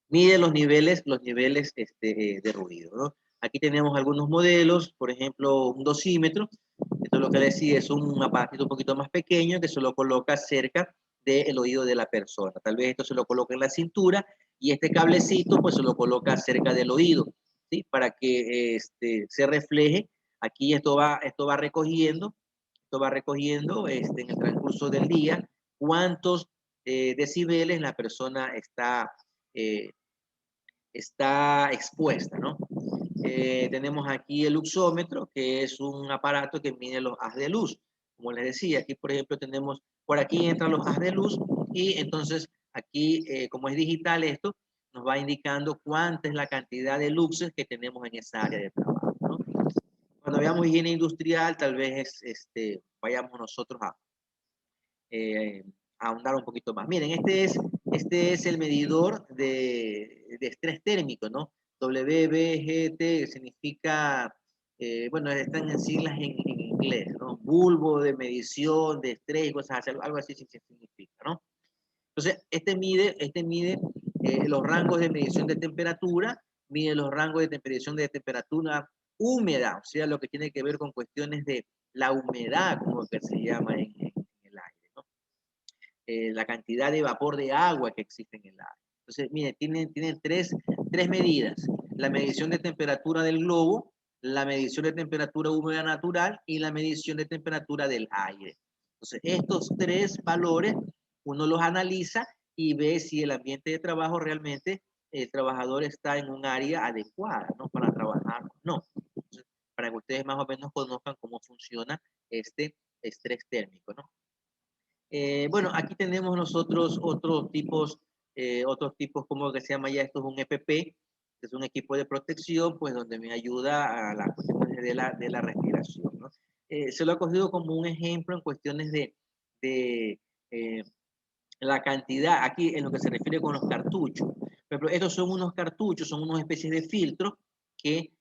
mide los niveles de ruido, ¿no? Aquí tenemos algunos modelos, por ejemplo, un dosímetro. Esto es lo que decía, es un aparatito un poquito más pequeño que se lo coloca cerca del oído de la persona. Tal vez esto se lo coloca en la cintura y este cablecito pues se lo coloca cerca del oído, ¿sí? Para que se refleje. Aquí esto va recogiendo Esto va recogiendo en el transcurso del día cuántos decibeles la persona está expuesta, ¿no? Tenemos aquí el luxómetro, que es un aparato que mide los haz de luz. Como les decía, aquí por ejemplo tenemos, por aquí entran los haz de luz y entonces aquí, como es digital esto, nos va indicando cuánta es la cantidad de luxes que tenemos en esa área de trabajo, ¿no? Cuando veamos higiene industrial, tal vez vayamos nosotros eh, a ahondar un poquito más. Miren, este es el medidor de estrés térmico, ¿no? WBGT significa, bueno, están en siglas en inglés, ¿no? Bulbo de medición de estrés y cosas así, algo así significa, ¿no? Entonces, este mide los rangos de medición de temperatura, mide los rangos de medición de temperatura húmeda, o sea, lo que tiene que ver con cuestiones de la humedad, como que se llama en el aire, ¿no? La cantidad de vapor de agua que existe en el aire. Entonces, mire, tiene tres medidas. La medición de temperatura del globo, la medición de temperatura húmeda natural y la medición de temperatura del aire. Entonces, estos tres valores uno los analiza y ve si el ambiente de trabajo realmente el trabajador está en un área adecuada, ¿no? Para trabajar, no. Entonces, para que ustedes más o menos conozcan cómo funciona este estrés térmico, ¿no? Bueno, aquí tenemos nosotros otros tipos, como que se llama ya, esto es un EPP, que es un equipo de protección, pues donde me ayuda a las cuestiones de la respiración, ¿no? Se lo ha cogido como un ejemplo en cuestiones de la cantidad, aquí en lo que se refiere con los cartuchos. Por ejemplo, estos son unos cartuchos, son unas especies de filtros que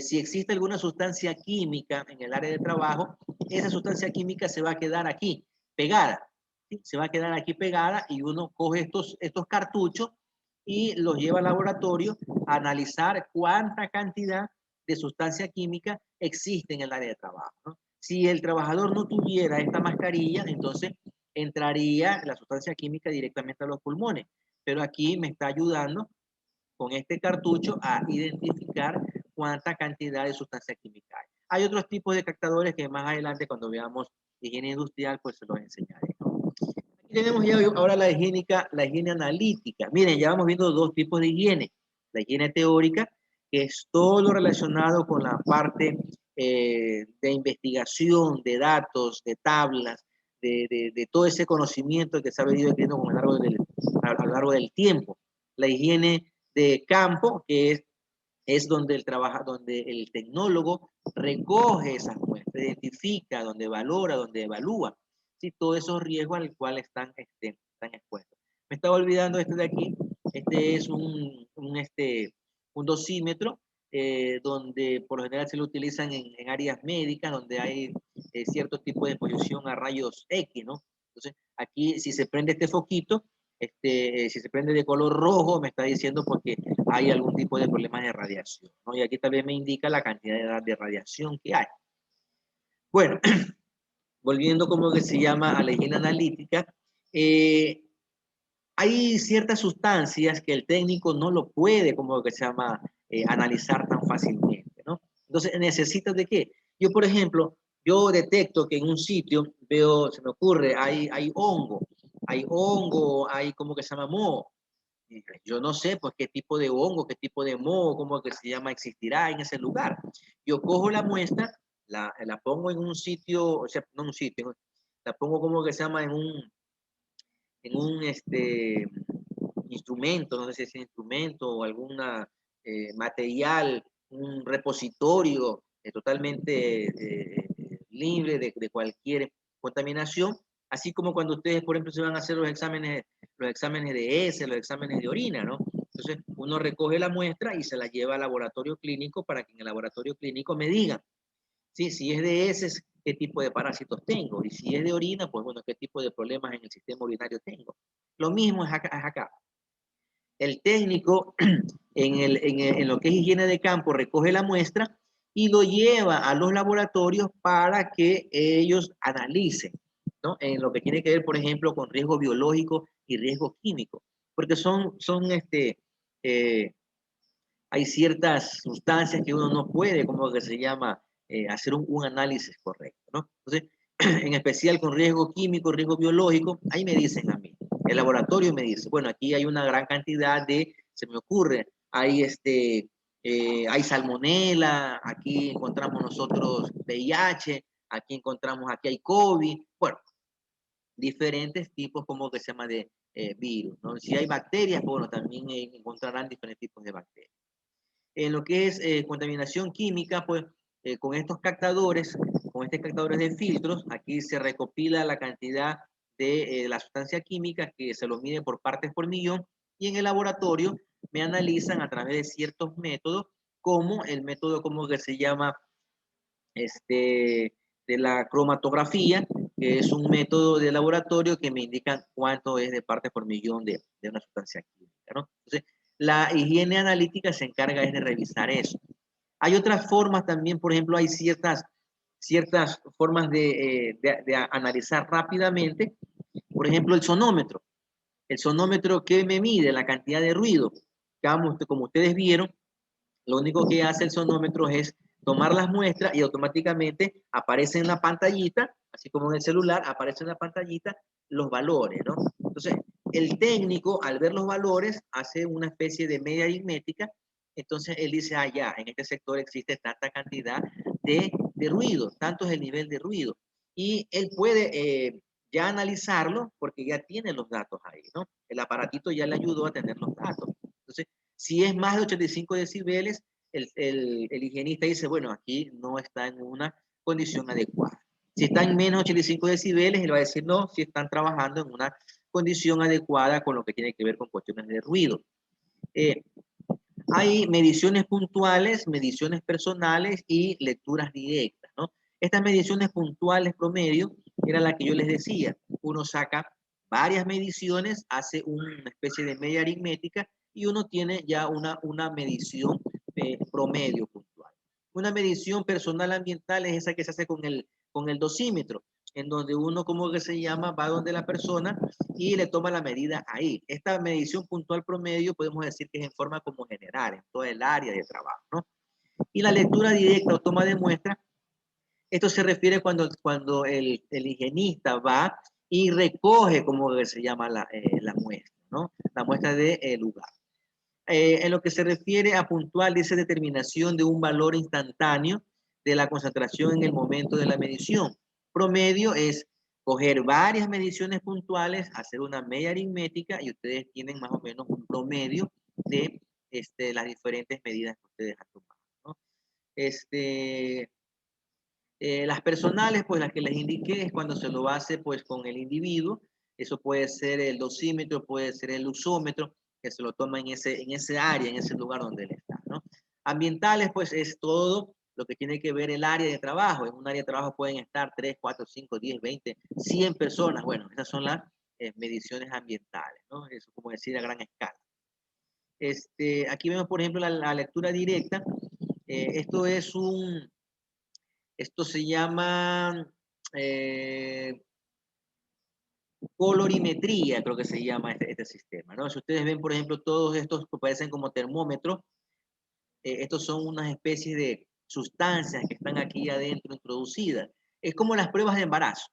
si existe alguna sustancia química en el área de trabajo, esa sustancia química se va a quedar aquí, pegada. ¿Sí? Se va a quedar aquí pegada y uno coge estos cartuchos y los lleva al laboratorio a analizar cuánta cantidad de sustancia química existe en el área de trabajo, ¿no? Si el trabajador no tuviera esta mascarilla, entonces entraría la sustancia química directamente a los pulmones. Pero aquí me está ayudando con este cartucho a identificar cuánta cantidad de sustancia química hay. Hay otros tipos de captadores que más adelante, cuando veamos higiene industrial, pues se los enseñaré, ¿no? Aquí tenemos ya ahora la higiene analítica. Miren, ya vamos viendo dos tipos de higiene. La higiene teórica, que es todo lo relacionado con la parte de investigación, de datos, de tablas, de todo ese conocimiento que se ha venido adquiriendo a lo largo del tiempo. La higiene de campo, que es donde donde el tecnólogo recoge esas muestras, identifica, donde valora, donde evalúa, ¿sí? Todos esos riesgos al cual están expuestos. Me estaba olvidando este de aquí. Este es un dosímetro donde por lo general se lo utilizan en áreas médicas, donde hay cierto tipo de exposición a rayos X, ¿no? Entonces, aquí si se prende este foquito, si se prende de color rojo, me está diciendo porque hay algún tipo de problemas de radiación, ¿no? Y aquí también me indica la cantidad de radiación que hay. Bueno, volviendo como que se llama a la higiene analítica, hay ciertas sustancias que el técnico no lo puede, como que se llama, analizar tan fácilmente, ¿no? Entonces, ¿necesitas de qué? Yo, por ejemplo, yo detecto que en un sitio veo, se me ocurre, hay hongo, hay como que se llama moho. Yo no sé, pues, qué tipo de hongo, qué tipo de moho, cómo que se llama, existirá en ese lugar. Yo cojo la muestra, la pongo en un sitio, o sea, no en un sitio, la pongo como que se llama en un instrumento, no sé si es instrumento o alguna material, un repositorio totalmente libre de cualquier contaminación, así como cuando ustedes, por ejemplo, se van a hacer los exámenes de heces, los exámenes de orina, ¿no? Entonces, uno recoge la muestra y se la lleva al laboratorio clínico para que en el laboratorio clínico me digan, ¿sí? Si es de heces, qué tipo de parásitos tengo, y si es de orina, pues bueno, qué tipo de problemas en el sistema urinario tengo. Lo mismo es acá. El técnico en lo que es higiene de campo recoge la muestra y lo lleva a los laboratorios para que ellos analicen, ¿no? En lo que tiene que ver, por ejemplo, con riesgo biológico y riesgo químico, porque eh, hay ciertas sustancias que uno no puede, como que se llama, hacer un análisis correcto, ¿no? Entonces, en especial con riesgo químico, riesgo biológico, ahí me dicen a mí. El laboratorio me dice, bueno, aquí hay una gran cantidad de, se me ocurre, hay hay salmonela, aquí encontramos nosotros VIH, aquí hay COVID, bueno, diferentes tipos como que se llama de virus, ¿no? Si hay bacterias, bueno, también encontrarán diferentes tipos de bacterias. En lo que es contaminación química, pues con estos captadores, de filtros, aquí se recopila la cantidad de la sustancia química que se lo mide por partes por millón y en el laboratorio me analizan a través de ciertos métodos, como el método como que se llama de la cromatografía, que es un método de laboratorio que me indica cuánto es de partes por millón de una sustancia química, ¿no? Entonces, la higiene analítica se encarga es de revisar eso. Hay otras formas también, por ejemplo, hay ciertas formas de analizar rápidamente. Por ejemplo, el sonómetro. El sonómetro que me mide la cantidad de ruido. Como ustedes vieron, lo único que hace el sonómetro es tomar las muestras y automáticamente aparece en la pantallita, así como en el celular, aparece en la pantallita los valores, ¿no? Entonces, el técnico, al ver los valores, hace una especie de media aritmética. Entonces, él dice, ah, ya, en este sector existe tanta cantidad de ruido, tanto es el nivel de ruido. Y él puede ya analizarlo porque ya tiene los datos ahí, ¿no? El aparatito ya le ayudó a tener los datos. Entonces, si es más de 85 decibeles, el higienista dice, bueno, aquí no está en una condición adecuada. Si está en menos de 85 decibeles, él va a decir, no, si están trabajando en una condición adecuada con lo que tiene que ver con cuestiones de ruido. Hay mediciones puntuales, mediciones personales y lecturas directas, ¿no? Estas mediciones puntuales promedio era la que yo les decía. Uno saca varias mediciones, hace una especie de media aritmética y uno tiene ya una medición promedio puntual. Una medición personal ambiental es esa que se hace con el dosímetro, en donde uno, como que se llama, va donde la persona y le toma la medida ahí. Esta medición puntual promedio podemos decir que es en forma como general, en toda el área de trabajo, ¿no? Y la lectura directa o toma de muestra, esto se refiere cuando el higienista va y recoge, como se llama la muestra, ¿no? La muestra del lugar. En lo que se refiere a puntual, dice determinación de un valor instantáneo de la concentración en el momento de la medición. Promedio es coger varias mediciones puntuales, hacer una media aritmética y ustedes tienen más o menos un promedio de las diferentes medidas que ustedes han tomado, ¿no? Las personales, pues las que les indiqué es cuando se lo hace pues con el individuo. Eso puede ser el dosímetro, puede ser el usómetro, que se lo toma en ese área, en ese lugar donde él está, ¿no? Ambientales, pues es todo lo que tiene que ver el área de trabajo. En un área de trabajo pueden estar 3, 4, 5, 10, 20, 100 personas. Bueno, esas son las mediciones ambientales, ¿no? Eso como decir a gran escala. Aquí vemos, por ejemplo, la lectura directa. Esto es esto se llama colorimetría, creo que se llama este sistema, ¿no? Si ustedes ven, por ejemplo, todos estos que parecen como termómetros, estos son unas especies de sustancias que están aquí adentro introducidas. Es como las pruebas de embarazo,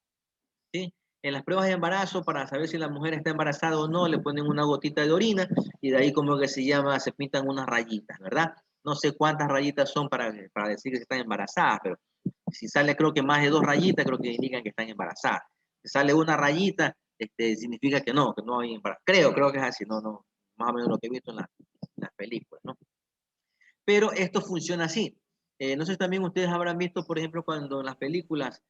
¿sí? En las pruebas de embarazo, para saber si la mujer está embarazada o no, le ponen una gotita de orina y de ahí como que se llama, se pintan unas rayitas, ¿verdad? No sé cuántas rayitas son para decir que están embarazadas, pero si sale creo que más de 2 rayitas, creo que indican que están embarazadas. Si sale una rayita, significa que no hay embarazo. Creo que es así, no, más o menos lo que he visto en las películas, ¿no? Pero esto funciona así. No sé si también ustedes habrán visto, por ejemplo, cuando en las películas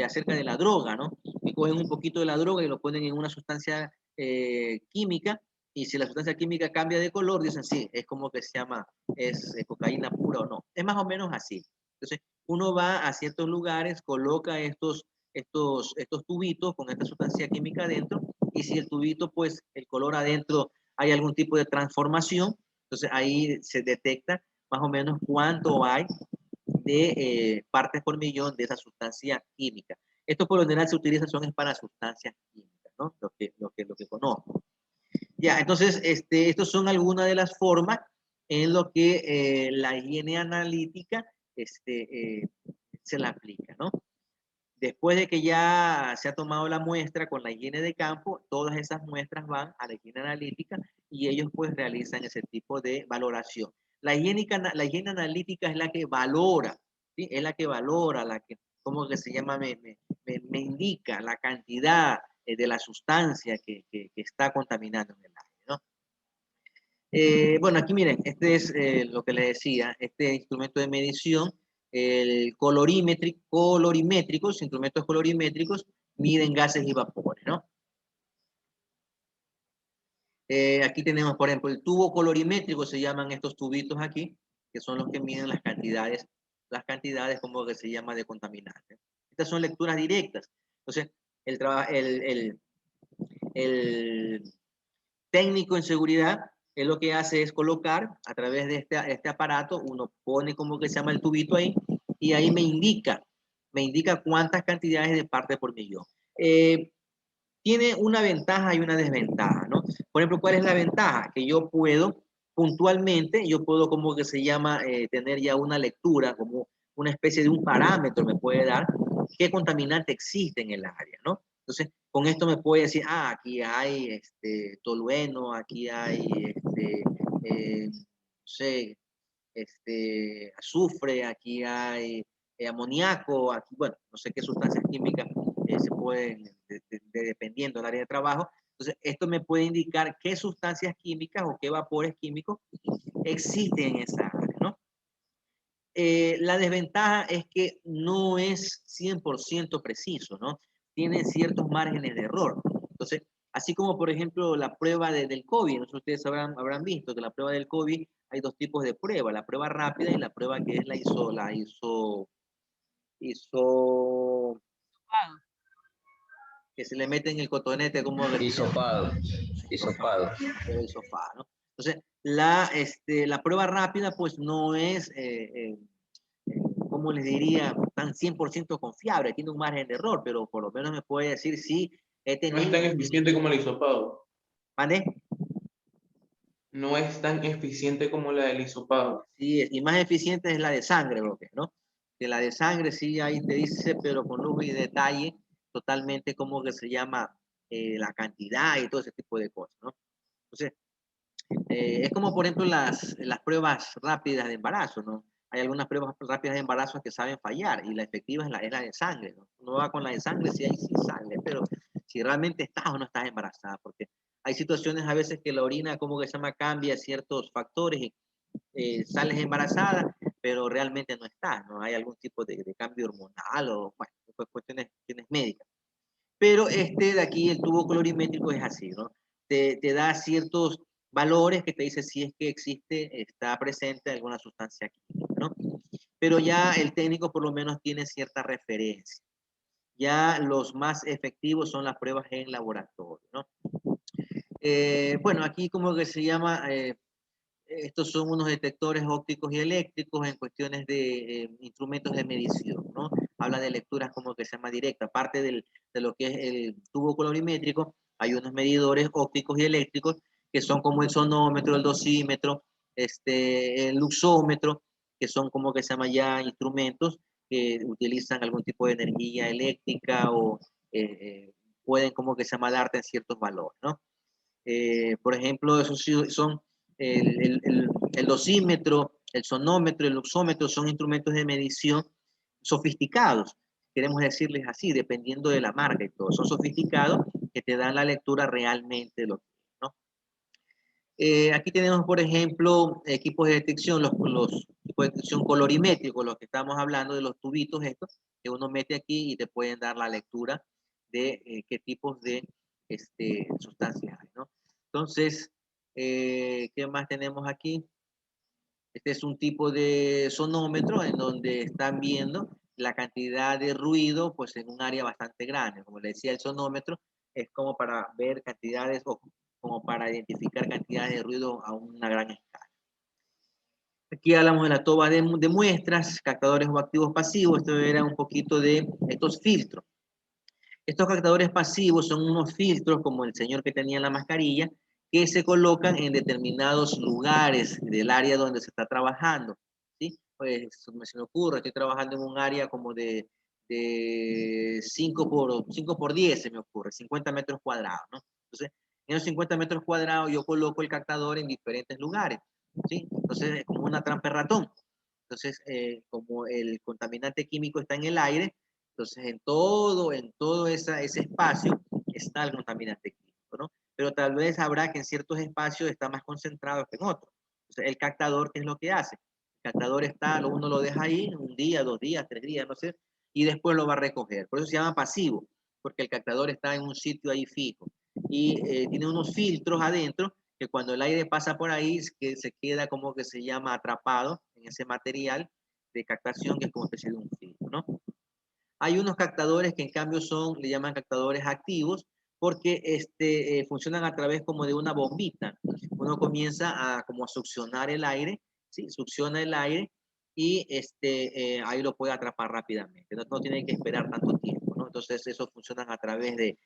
acerca de la droga, ¿no? Que cogen un poquito de la droga y lo ponen en una sustancia química, y si la sustancia química cambia de color, dicen, sí, es como que se llama, es cocaína pura o no. Es más o menos así. Entonces, uno va a ciertos lugares, coloca estos tubitos con esta sustancia química adentro, y si el tubito, pues, el color adentro, hay algún tipo de transformación, entonces ahí se detecta más o menos cuánto hay de partes por millón de esa sustancia química. Esto por lo general se utiliza son para sustancias químicas, ¿no? Lo que conozco. Ya, entonces, estos son algunas de las formas en lo que la higiene analítica se la aplica, ¿no? Después de que ya se ha tomado la muestra con la higiene de campo, todas esas muestras van a la higiene analítica y ellos pues realizan ese tipo de valoración. La higiene analítica es la que valora, ¿sí? Es la que valora, la que, ¿cómo que se llama? Me indica la cantidad de la sustancia que está contaminando en el aire, ¿no? Bueno, aquí miren, este es lo que les decía, este instrumento de medición, el colorimétricos, instrumentos colorimétricos, miden gases y vapores, ¿no? Aquí tenemos, por ejemplo, el tubo colorimétrico, se llaman estos tubitos aquí, que son los que miden las cantidades como que se llama de contaminantes. Estas son lecturas directas. Entonces, el técnico en seguridad, él lo que hace es colocar a través de este aparato, uno pone como que se llama el tubito ahí, y ahí me indica cuántas cantidades de parte por millón. Tiene una ventaja y una desventaja, ¿no? Por ejemplo, ¿cuál es la ventaja? Que yo puedo, puntualmente, yo puedo como que se llama, tener ya una lectura, como una especie de un parámetro me puede dar qué contaminante existe en el área, ¿no? Entonces, con esto me puede decir, ah, aquí hay tolueno, aquí hay, no sé, azufre, aquí hay amoníaco, aquí, bueno, no sé qué sustancias químicas se pueden, dependiendo del área de trabajo. Entonces, esto me puede indicar qué sustancias químicas o qué vapores químicos existen en esa área, ¿no? La desventaja es que no es 100% preciso, ¿no? Tiene ciertos márgenes de error. Entonces, así como por ejemplo la prueba del COVID, ¿no? Ustedes habrán visto que la prueba del COVID hay dos tipos de prueba, la prueba rápida y la prueba que es ISO, que se le mete en el cotonete como Hisopado, hisopado, hisopado. el sofá, ¿no? Entonces, la prueba rápida pues no es ¿cómo les diría? Tan 100% confiable, tiene un margen de error, pero por lo menos me puede decir si he No es tan tenido. eficiente como el hisopado. ¿Vale? No es tan eficiente como la del hisopado. Sí, y más eficiente es la de sangre, ¿no? Que la de sangre sí ahí te dice, pero con lujo y detalle, totalmente como que se llama la cantidad y todo ese tipo de cosas, ¿no? Entonces, es como por ejemplo las pruebas rápidas de embarazo, ¿no? Hay algunas pruebas rápidas de embarazo que saben fallar y la efectiva es la de sangre, ¿no? Uno va con la de sangre si hay sin sangre, pero si realmente estás o no estás embarazada, porque hay situaciones a veces que la orina, como que se llama, cambia ciertos factores y sales embarazada, pero realmente no estás, ¿no? Hay algún tipo de cambio hormonal o, bueno, pues cuestiones médicas. Pero este de aquí, el tubo colorimétrico, es así, ¿no? Te da ciertos valores que te dice si es que existe, está presente alguna sustancia química, ¿no? Pero ya el técnico por lo menos tiene cierta referencia. Ya los más efectivos son las pruebas en laboratorio, ¿no? Bueno, aquí como que se llama, estos son unos detectores ópticos y eléctricos en cuestiones de instrumentos de medición, ¿no? Habla de lecturas como que se llama directa. Aparte de lo que es el tubo colorimétrico, hay unos medidores ópticos y eléctricos que son como el sonómetro, el dosímetro, el luxómetro, que son como que se llama ya instrumentos que utilizan algún tipo de energía eléctrica o pueden como que se llama darte en ciertos valores, ¿no? Por ejemplo, esos son el dosímetro, el sonómetro, el luxómetro, son instrumentos de medición sofisticados, queremos decirles así, dependiendo de la marca y todo. Son sofisticados que te dan la lectura realmente de lo que es, ¿no? Aquí tenemos, por ejemplo, equipos de detección, los equipos de detección colorimétricos, los que estamos hablando de los tubitos estos, que uno mete aquí y te pueden dar la lectura de qué tipos de sustancias hay, ¿no? Entonces, ¿qué más tenemos aquí? Este es un tipo de sonómetro en donde están viendo la cantidad de ruido pues en un área bastante grande. Como le decía, el sonómetro es como para ver cantidades o como para identificar cantidades de ruido a una gran escala. Aquí hablamos de la toma de muestras, captadores o activos pasivos. Esto era un poquito de estos filtros. Estos captadores pasivos son unos filtros, como el señor que tenía la mascarilla, que se colocan en determinados lugares del área donde se está trabajando, ¿sí? Pues se me ocurre, estoy trabajando en un área como de 5 por 10, se me ocurre, 50 metros cuadrados, ¿no? Entonces, en esos 50 metros cuadrados yo coloco el captador en diferentes lugares, ¿sí? Entonces, es como una trampa de ratón. Entonces, como el contaminante químico está en el aire, entonces en todo ese espacio está el contaminante químico, ¿no? Pero tal vez habrá que en ciertos espacios está más concentrado que en otros. Entonces, el captador, ¿qué es lo que hace? El captador está, uno lo deja ahí un día, 2 días, 3 días, no sé, y después lo va a recoger. Por eso se llama pasivo, porque el captador está en un sitio ahí fijo. Y tiene unos filtros adentro que cuando el aire pasa por ahí, que se queda como que se llama atrapado en ese material de captación, que es como especie de un filtro, ¿no? Hay unos captadores que en cambio le llaman captadores activos, porque funcionan a través como de una bombita. Uno comienza como a succionar el aire, ¿sí? Succiona el aire y ahí lo puede atrapar rápidamente. No tiene que esperar tanto tiempo, ¿no? Entonces, eso funciona a través de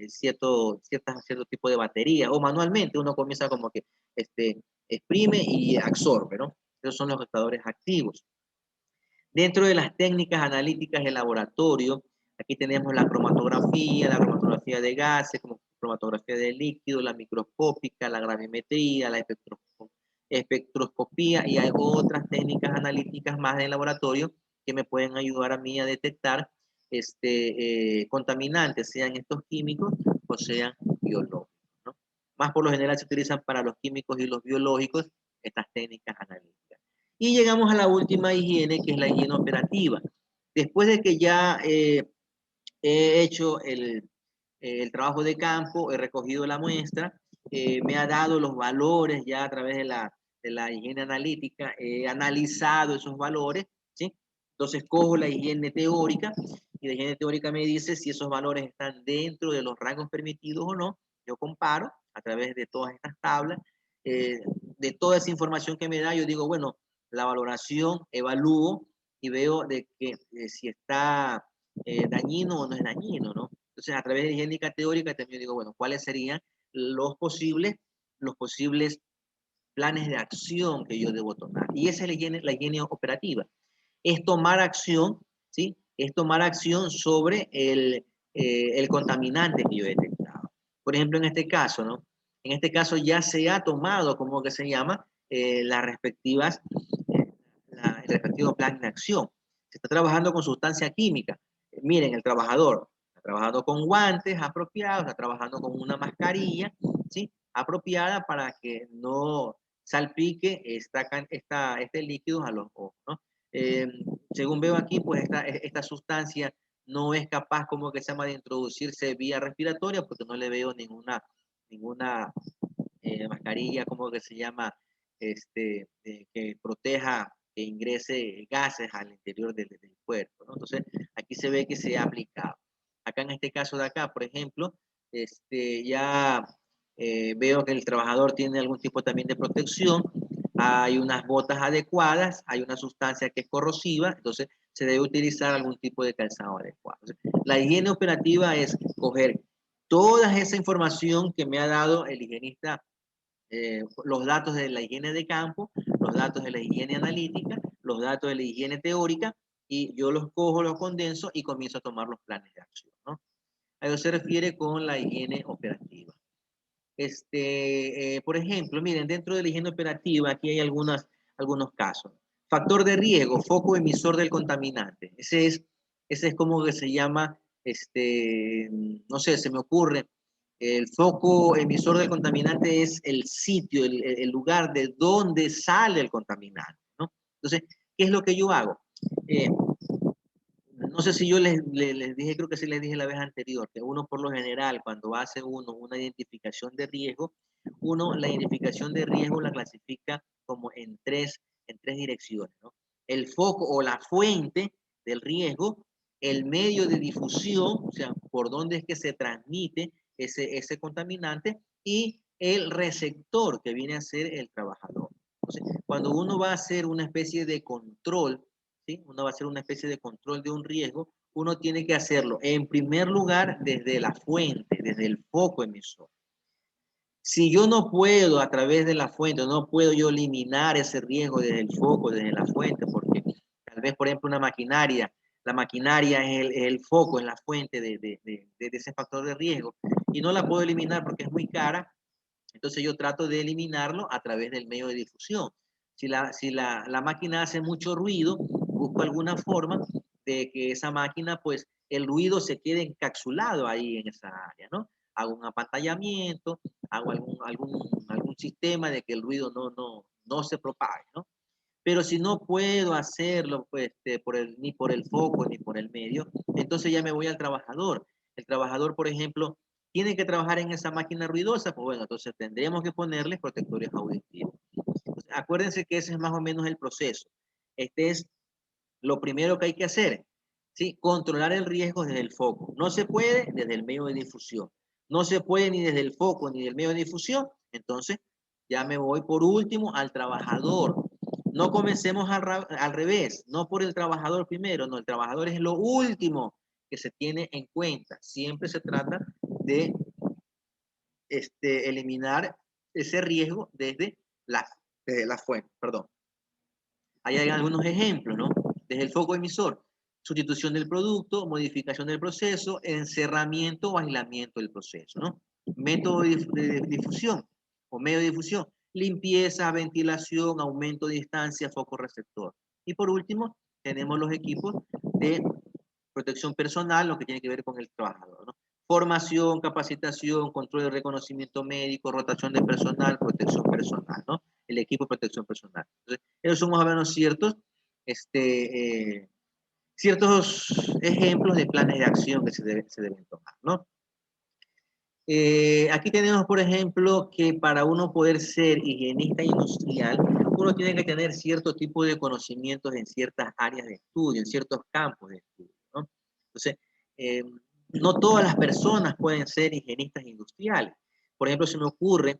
cierto tipo de batería o manualmente. Uno comienza como que exprime y absorbe, ¿no? Esos son los captadores activos. Dentro de las técnicas analíticas de laboratorio, aquí tenemos la cromatografía de gases, como cromatografía de líquidos, la microscópica, la gravimetría, la espectroscopía, y hay otras técnicas analíticas más de laboratorio que me pueden ayudar a mí a detectar contaminantes, sean estos químicos o sean biológicos, ¿no? Más por lo general se utilizan para los químicos y los biológicos estas técnicas analíticas. Y llegamos a la última higiene, que es la higiene operativa. Después de que ya he hecho el trabajo de campo, he recogido la muestra, me ha dado los valores ya a través de la higiene analítica, he analizado esos valores, ¿sí? Entonces cojo la higiene teórica y la higiene teórica me dice si esos valores están dentro de los rangos permitidos o no. Yo comparo a través de todas estas tablas, de toda esa información que me da, yo digo, bueno, la valoración, evalúo y veo de que si está dañino o no es dañino, ¿no? Entonces, a través de higiene teórica también digo, bueno, ¿cuáles serían los posibles planes de acción que yo debo tomar? Y esa es la higiene operativa. Es tomar acción, ¿sí? Es tomar acción sobre el contaminante que yo he detectado. Por ejemplo, en este caso, ¿no? En este caso ya se ha tomado, como que se llama, las respectivas, el respectivo plan de acción. Se está trabajando con sustancia química. Miren, el trabajador está trabajando con guantes apropiados, está trabajando con una mascarilla, ¿sí? Apropiada para que no salpique este líquido a los ojos, ¿no? Según veo aquí, pues esta sustancia no es capaz, como que se llama, de introducirse vía respiratoria, porque no le veo ninguna mascarilla, como que se llama, que proteja, que ingrese gases al interior del cuerpo, ¿no? Entonces, aquí se ve que se ha aplicado. Acá en este caso de acá, por ejemplo, ya veo que el trabajador tiene algún tipo también de protección, hay unas botas adecuadas, hay una sustancia que es corrosiva, entonces se debe utilizar algún tipo de calzado adecuado. Entonces, la higiene operativa es coger toda esa información que me ha dado el higienista, los datos de la higiene de campo, los datos de la higiene analítica, los datos de la higiene teórica, y yo los cojo, los condenso y comienzo a tomar los planes de acción, ¿no? A eso se refiere con la higiene operativa. Por ejemplo, miren, dentro de la higiene operativa, aquí hay algunos casos. Factor de riesgo, foco emisor del contaminante. Ese es como que se llama, no sé, se me ocurre, el foco emisor del contaminante es el sitio, el lugar de donde sale el contaminante, ¿no? Entonces, ¿qué es lo que yo hago? Eh, no sé si yo les dije, creo que sí les dije la vez anterior, que uno por lo general, cuando hace una identificación de riesgo, la identificación de riesgo la clasifica como en tres direcciones, ¿no? El foco o la fuente del riesgo, el medio de difusión, o sea, por dónde es que se transmite ese contaminante, y el receptor, que viene a ser el trabajador. Entonces, cuando uno va a hacer una especie de control, ¿sí? Uno va a hacer una especie de control de un riesgo, uno tiene que hacerlo en primer lugar desde la fuente, desde el foco emisor. Si yo no puedo a través de la fuente, no puedo yo eliminar ese riesgo desde el foco, desde la fuente, porque tal vez, por ejemplo, una maquinaria la maquinaria es el foco, es la fuente de ese factor de riesgo, y no la puedo eliminar porque es muy cara, entonces yo trato de eliminarlo a través del medio de difusión. Si la máquina hace mucho ruido, busco alguna forma de que esa máquina, pues el ruido se quede encapsulado ahí en esa área, ¿no? Hago un apantallamiento, hago algún sistema de que el ruido no se propague, ¿no? Pero si no puedo hacerlo, pues, ni por el foco ni por el medio, entonces ya me voy al trabajador. El trabajador, por ejemplo, tiene que trabajar en esa máquina ruidosa, pues bueno, entonces tendremos que ponerle protectores auditivos. Entonces, acuérdense que ese es más o menos el proceso. Este es lo primero que hay que hacer, ¿sí? Controlar el riesgo desde el foco. No se puede desde el medio de difusión. No se puede ni desde el foco ni del medio de difusión. Entonces, ya me voy por último al trabajador. No comencemos al revés, no por el trabajador primero, no, el trabajador es lo último que se tiene en cuenta. Siempre se trata de eliminar ese riesgo desde la fuente, perdón. Ahí hay algunos ejemplos, ¿no? Desde el foco emisor, sustitución del producto, modificación del proceso, encerramiento o aislamiento del proceso, ¿no? Método de difusión o medio de difusión, limpieza, ventilación, aumento de distancia, foco receptor. Y por último, tenemos los equipos de protección personal, lo que tiene que ver con el trabajador, ¿no? Formación, capacitación, control de reconocimiento médico, rotación de personal, protección personal, ¿no? El equipo de protección personal. Entonces, esos son más o menos ciertos ejemplos de planes de acción que se deben tomar, ¿no? Aquí tenemos, por ejemplo, que para uno poder ser higienista industrial, uno tiene que tener cierto tipo de conocimientos en ciertas áreas de estudio, en ciertos campos de estudio, ¿no? Entonces, eh, no todas las personas pueden ser higienistas industriales. Por ejemplo, se me ocurre,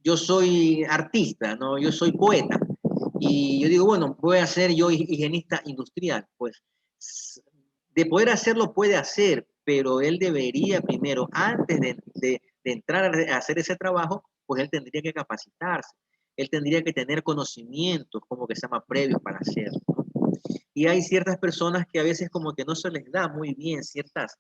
yo soy artista, ¿no? Yo soy poeta, y yo digo, bueno, voy a ser yo higienista industrial. Pues de poder hacerlo puede hacer, pero él debería primero, antes de entrar a hacer ese trabajo, pues él tendría que capacitarse, él tendría que tener conocimientos, como que se llama, previos para hacerlo, ¿no? Y hay ciertas personas que a veces como que no se les da muy bien ciertas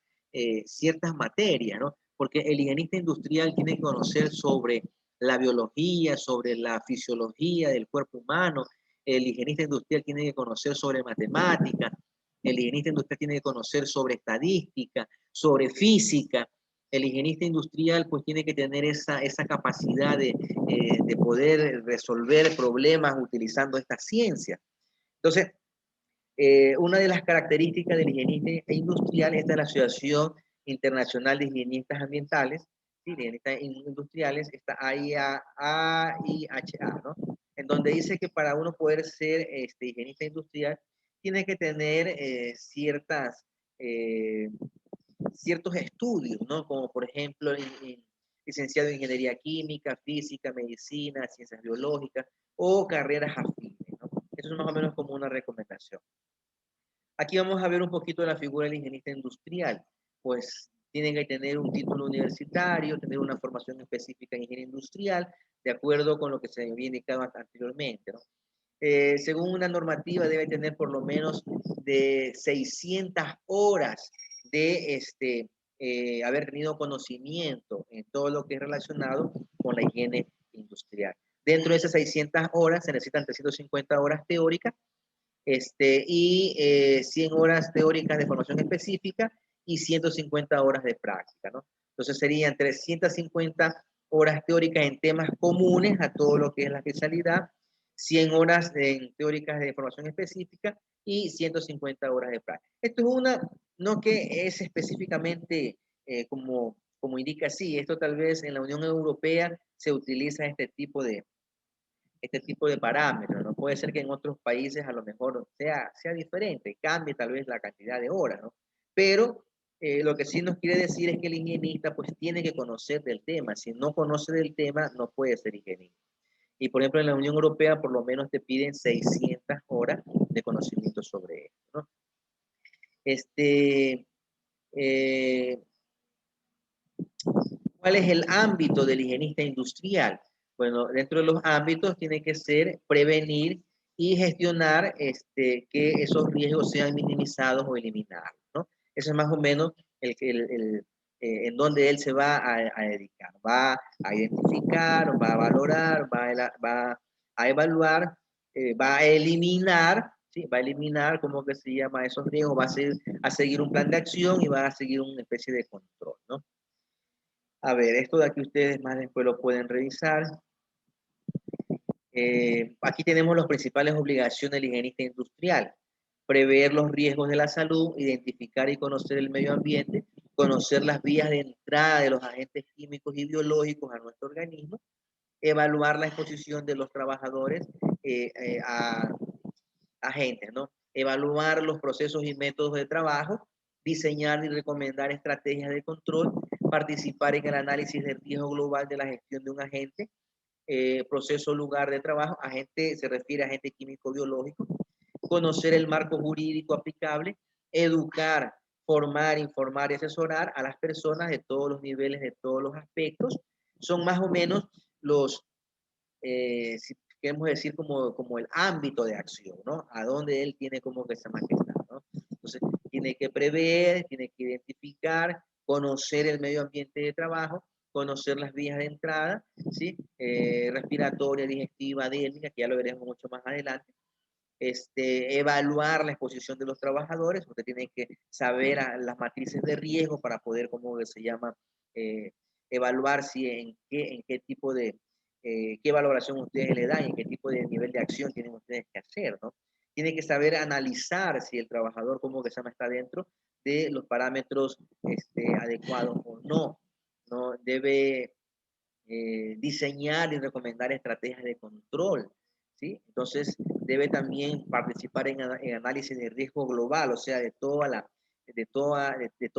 materias, ¿no? Porque el higienista industrial tiene que conocer sobre la biología, sobre la fisiología del cuerpo humano, el higienista industrial tiene que conocer sobre matemática, el higienista industrial tiene que conocer sobre estadística, sobre física, el higienista industrial pues tiene que tener esa capacidad de poder resolver problemas utilizando esta ciencia. Entonces, una de las características del higienista industrial es de la Asociación Internacional de Higienistas Ambientales, ¿sí? Higienistas industriales, está AIHA, ¿no? En donde dice que para uno poder ser higienista industrial, tiene que tener ciertos estudios, ¿no? Como por ejemplo, licenciado en Ingeniería Química, Física, Medicina, Ciencias Biológicas o carreras afines, ¿no? Eso es más o menos como una recomendación. Aquí vamos a ver un poquito de la figura del higienista industrial. Pues tienen que tener un título universitario, tener una formación específica en ingeniería industrial, de acuerdo con lo que se había indicado anteriormente, ¿no? Según una normativa, debe tener por lo menos de 600 horas de haber tenido conocimiento en todo lo que es relacionado con la higiene industrial. Dentro de esas 600 horas se necesitan 350 horas teóricas y 100 horas teóricas de formación específica y 150 horas de práctica, ¿no? Entonces serían 350 horas teóricas en temas comunes a todo lo que es la especialidad, 100 horas teóricas de formación específica y 150 horas de práctica. Esto es no que es específicamente como indica así, esto tal vez en la Unión Europea se utiliza este tipo de parámetros, ¿no? Puede ser que en otros países a lo mejor sea diferente, cambie tal vez la cantidad de horas, ¿no? Pero lo que sí nos quiere decir es que el higienista pues tiene que conocer del tema. Si no conoce del tema, no puede ser higienista. Y por ejemplo, en la Unión Europea por lo menos te piden 600 horas de conocimiento sobre esto, ¿no? Eh, ¿Cuál es el ámbito del higienista industrial? Bueno, dentro de los ámbitos tiene que ser prevenir y gestionar que esos riesgos sean minimizados o eliminados, ¿no? Eso es más o menos en donde él se va a dedicar. Va a identificar, va a valorar, va a evaluar, va a eliminar, ¿sí? Va a eliminar, ¿cómo que se llama? Esos riesgos, va a seguir un plan de acción y va a seguir una especie de control, ¿no? A ver, esto de aquí ustedes más después lo pueden revisar. Aquí tenemos las principales obligaciones del higienista industrial. Prever los riesgos de la salud, identificar y conocer el medio ambiente, conocer las vías de entrada de los agentes químicos y biológicos a nuestro organismo, evaluar la exposición de los trabajadores a agentes, ¿no? Evaluar los procesos y métodos de trabajo, diseñar y recomendar estrategias de control, participar en el análisis del riesgo global de la gestión de un agente, proceso, lugar de trabajo, agente se refiere a agente químico biológico, conocer el marco jurídico aplicable, educar, formar, informar y asesorar a las personas de todos los niveles, de todos los aspectos. Son más o menos los, si queremos decir, como el ámbito de acción, ¿no? A donde él tiene como que esa majestad, ¿no? Entonces, tiene que prever, tiene que identificar, conocer el medio ambiente de trabajo, conocer las vías de entrada, ¿sí? Respiratoria, digestiva, dérmica, que ya lo veremos mucho más adelante. Evaluar la exposición de los trabajadores, usted tiene que saber las matrices de riesgo para poder, como se llama, eh, evaluar si en qué tipo de, qué valoración ustedes le dan, en qué tipo de nivel de acción tienen ustedes que hacer, ¿no? Tiene que saber analizar si el trabajador, como que se llama, está dentro de los parámetros adecuados o no. No debe diseñar y recomendar estrategias de control, ¿sí? Entonces, debe también participar en análisis de riesgo global, o sea, de toda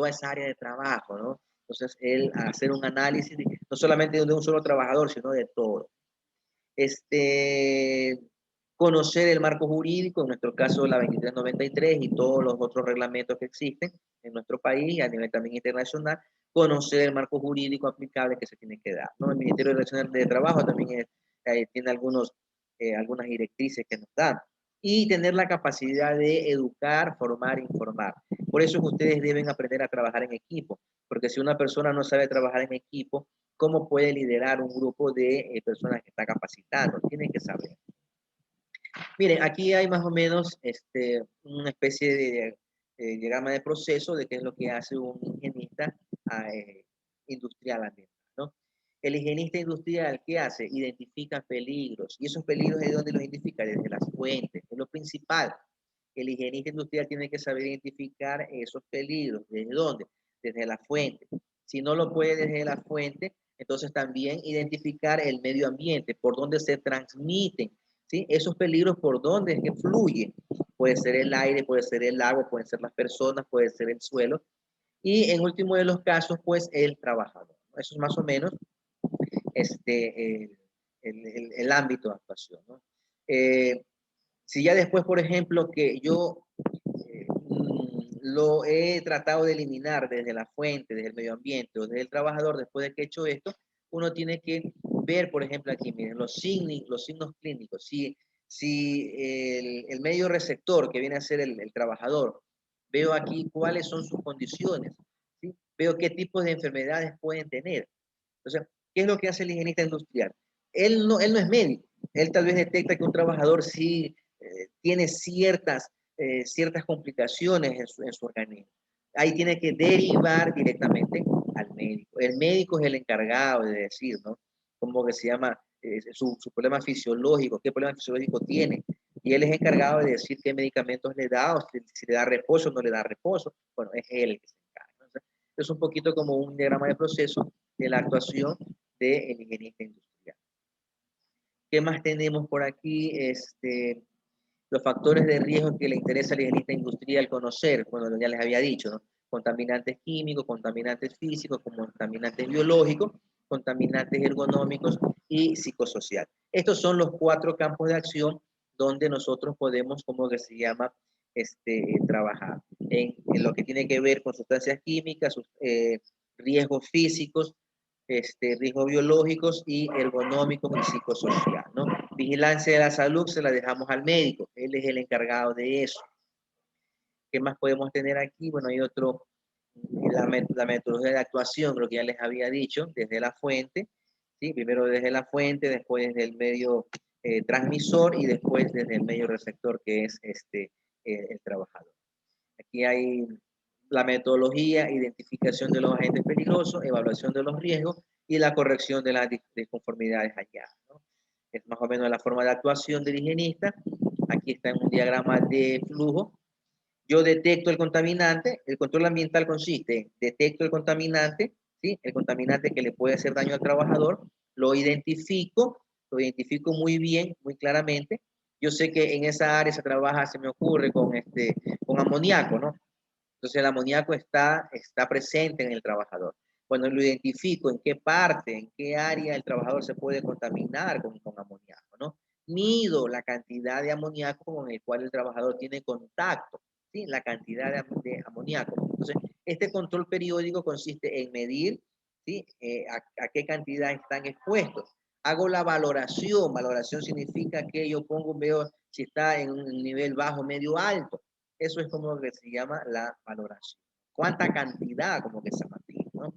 esa área de trabajo, ¿no? Entonces, él hacer un análisis no solamente de un solo trabajador, sino de todo. Este, Conocer el marco jurídico, en nuestro caso la 2393 y todos los otros reglamentos que existen en nuestro país y a nivel también internacional, conocer el marco jurídico aplicable que se tiene que dar, ¿no? El Ministerio de Relaciones de Trabajo también tiene algunas directrices que nos dan y tener la capacidad de educar, formar, informar. Por eso es que ustedes deben aprender a trabajar en equipo, porque si una persona no sabe trabajar en equipo, ¿cómo puede liderar un grupo de personas que está capacitando? Tienen que saber. Miren, aquí hay más o menos una especie de diagrama de proceso de qué es lo que hace un higienista industrial ambiental, ¿no? El higienista industrial, ¿qué hace? Identifica peligros. ¿Y esos peligros de dónde los identifica? Desde las fuentes. Es lo principal. El higienista industrial tiene que saber identificar esos peligros. ¿Desde dónde? Desde la fuente. Si no lo puede desde la fuente, entonces también identificar el medio ambiente, por dónde se transmiten, ¿sí? Esos peligros, por dónde es que fluyen. Puede ser el aire, puede ser el agua, pueden ser las personas, puede ser el suelo. Y en último de los casos, pues el trabajador. Eso es más o menos el ámbito de actuación, ¿no? Si ya después, por ejemplo, que yo lo he tratado de eliminar desde la fuente, desde el medio ambiente o desde el trabajador, después de que he hecho esto, uno tiene que ver, por ejemplo, aquí, miren, los signos clínicos. Si el medio receptor, que viene a ser el trabajador, veo aquí cuáles son sus condiciones, ¿sí? Veo qué tipos de enfermedades pueden tener. Entonces, ¿qué es lo que hace el higienista industrial? Él no es médico, él tal vez detecta que un trabajador sí tiene ciertas complicaciones en su organismo. Ahí tiene que derivar directamente al médico. El médico es el encargado de decir, ¿no? Cómo que se llama su problema fisiológico, qué problema fisiológico tiene. Y él es encargado de decir qué medicamentos le da, o si le da reposo o no le da reposo. Bueno, es él el que se encarga. Entonces, es un poquito como un diagrama de proceso de la actuación del higienista industrial. ¿Qué más tenemos por aquí? Los factores de riesgo que le interesa al higienista industrial conocer, bueno, ya les había dicho, ¿no? Contaminantes químicos, contaminantes físicos, contaminantes biológicos, contaminantes ergonómicos y psicosocial. Estos son los 4 campos de acción donde nosotros podemos, como que se llama, trabajar en lo que tiene que ver con sustancias químicas, riesgos físicos, riesgos biológicos y ergonómicos y psicosocial, ¿no? Vigilancia de la salud se la dejamos al médico, él es el encargado de eso. ¿Qué más podemos tener aquí? Bueno, hay otro, la metodología de actuación, lo que ya les había dicho, desde la fuente, ¿sí? Primero desde la fuente, después desde el medio transmisor y después desde el medio receptor, que es el trabajador. Aquí hay la metodología, identificación de los agentes peligrosos, evaluación de los riesgos y la corrección de las disconformidades halladas, ¿no? Es más o menos la forma de actuación del higienista. Aquí está en un diagrama de flujo. Yo detecto el contaminante. El control ambiental consiste en detecto el contaminante, ¿sí? El contaminante que le puede hacer daño al trabajador, lo identifico muy bien, muy claramente. Yo sé que en esa área se trabaja, se me ocurre, con amoníaco, ¿no? Entonces el amoníaco está presente en el trabajador. Cuando lo identifico en qué parte, en qué área el trabajador se puede contaminar con amoníaco, ¿no? Mido la cantidad de amoníaco con el cual el trabajador tiene contacto, ¿sí? La cantidad de amoníaco. Entonces, este control periódico consiste en medir, ¿sí? A qué cantidad están expuestos. Hago la valoración. Valoración significa que yo veo si está en un nivel bajo, medio, alto. Eso es como que se llama la valoración. ¿Cuánta cantidad como que se mantiene, ¿no?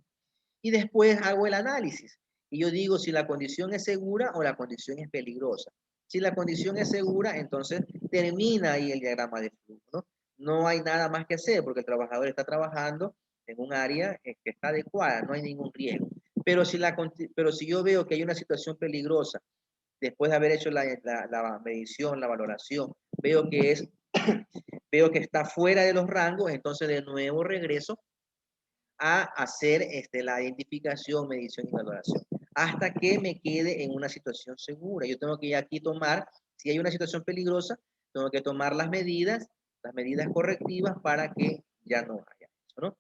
Y después hago el análisis. Y yo digo si la condición es segura o la condición es peligrosa. Si la condición es segura, entonces termina ahí el diagrama de flujo, ¿no? No hay nada más que hacer porque el trabajador está trabajando en un área que está adecuada, no hay ningún riesgo. Pero si yo veo que hay una situación peligrosa, después de haber hecho la medición, la valoración, veo que es veo que está fuera de los rangos, entonces de nuevo regreso a hacer la identificación, medición y valoración, hasta que me quede en una situación segura. Yo tengo que aquí tomar, si hay una situación peligrosa, tengo que tomar las medidas correctivas para que ya no haya eso, ¿no?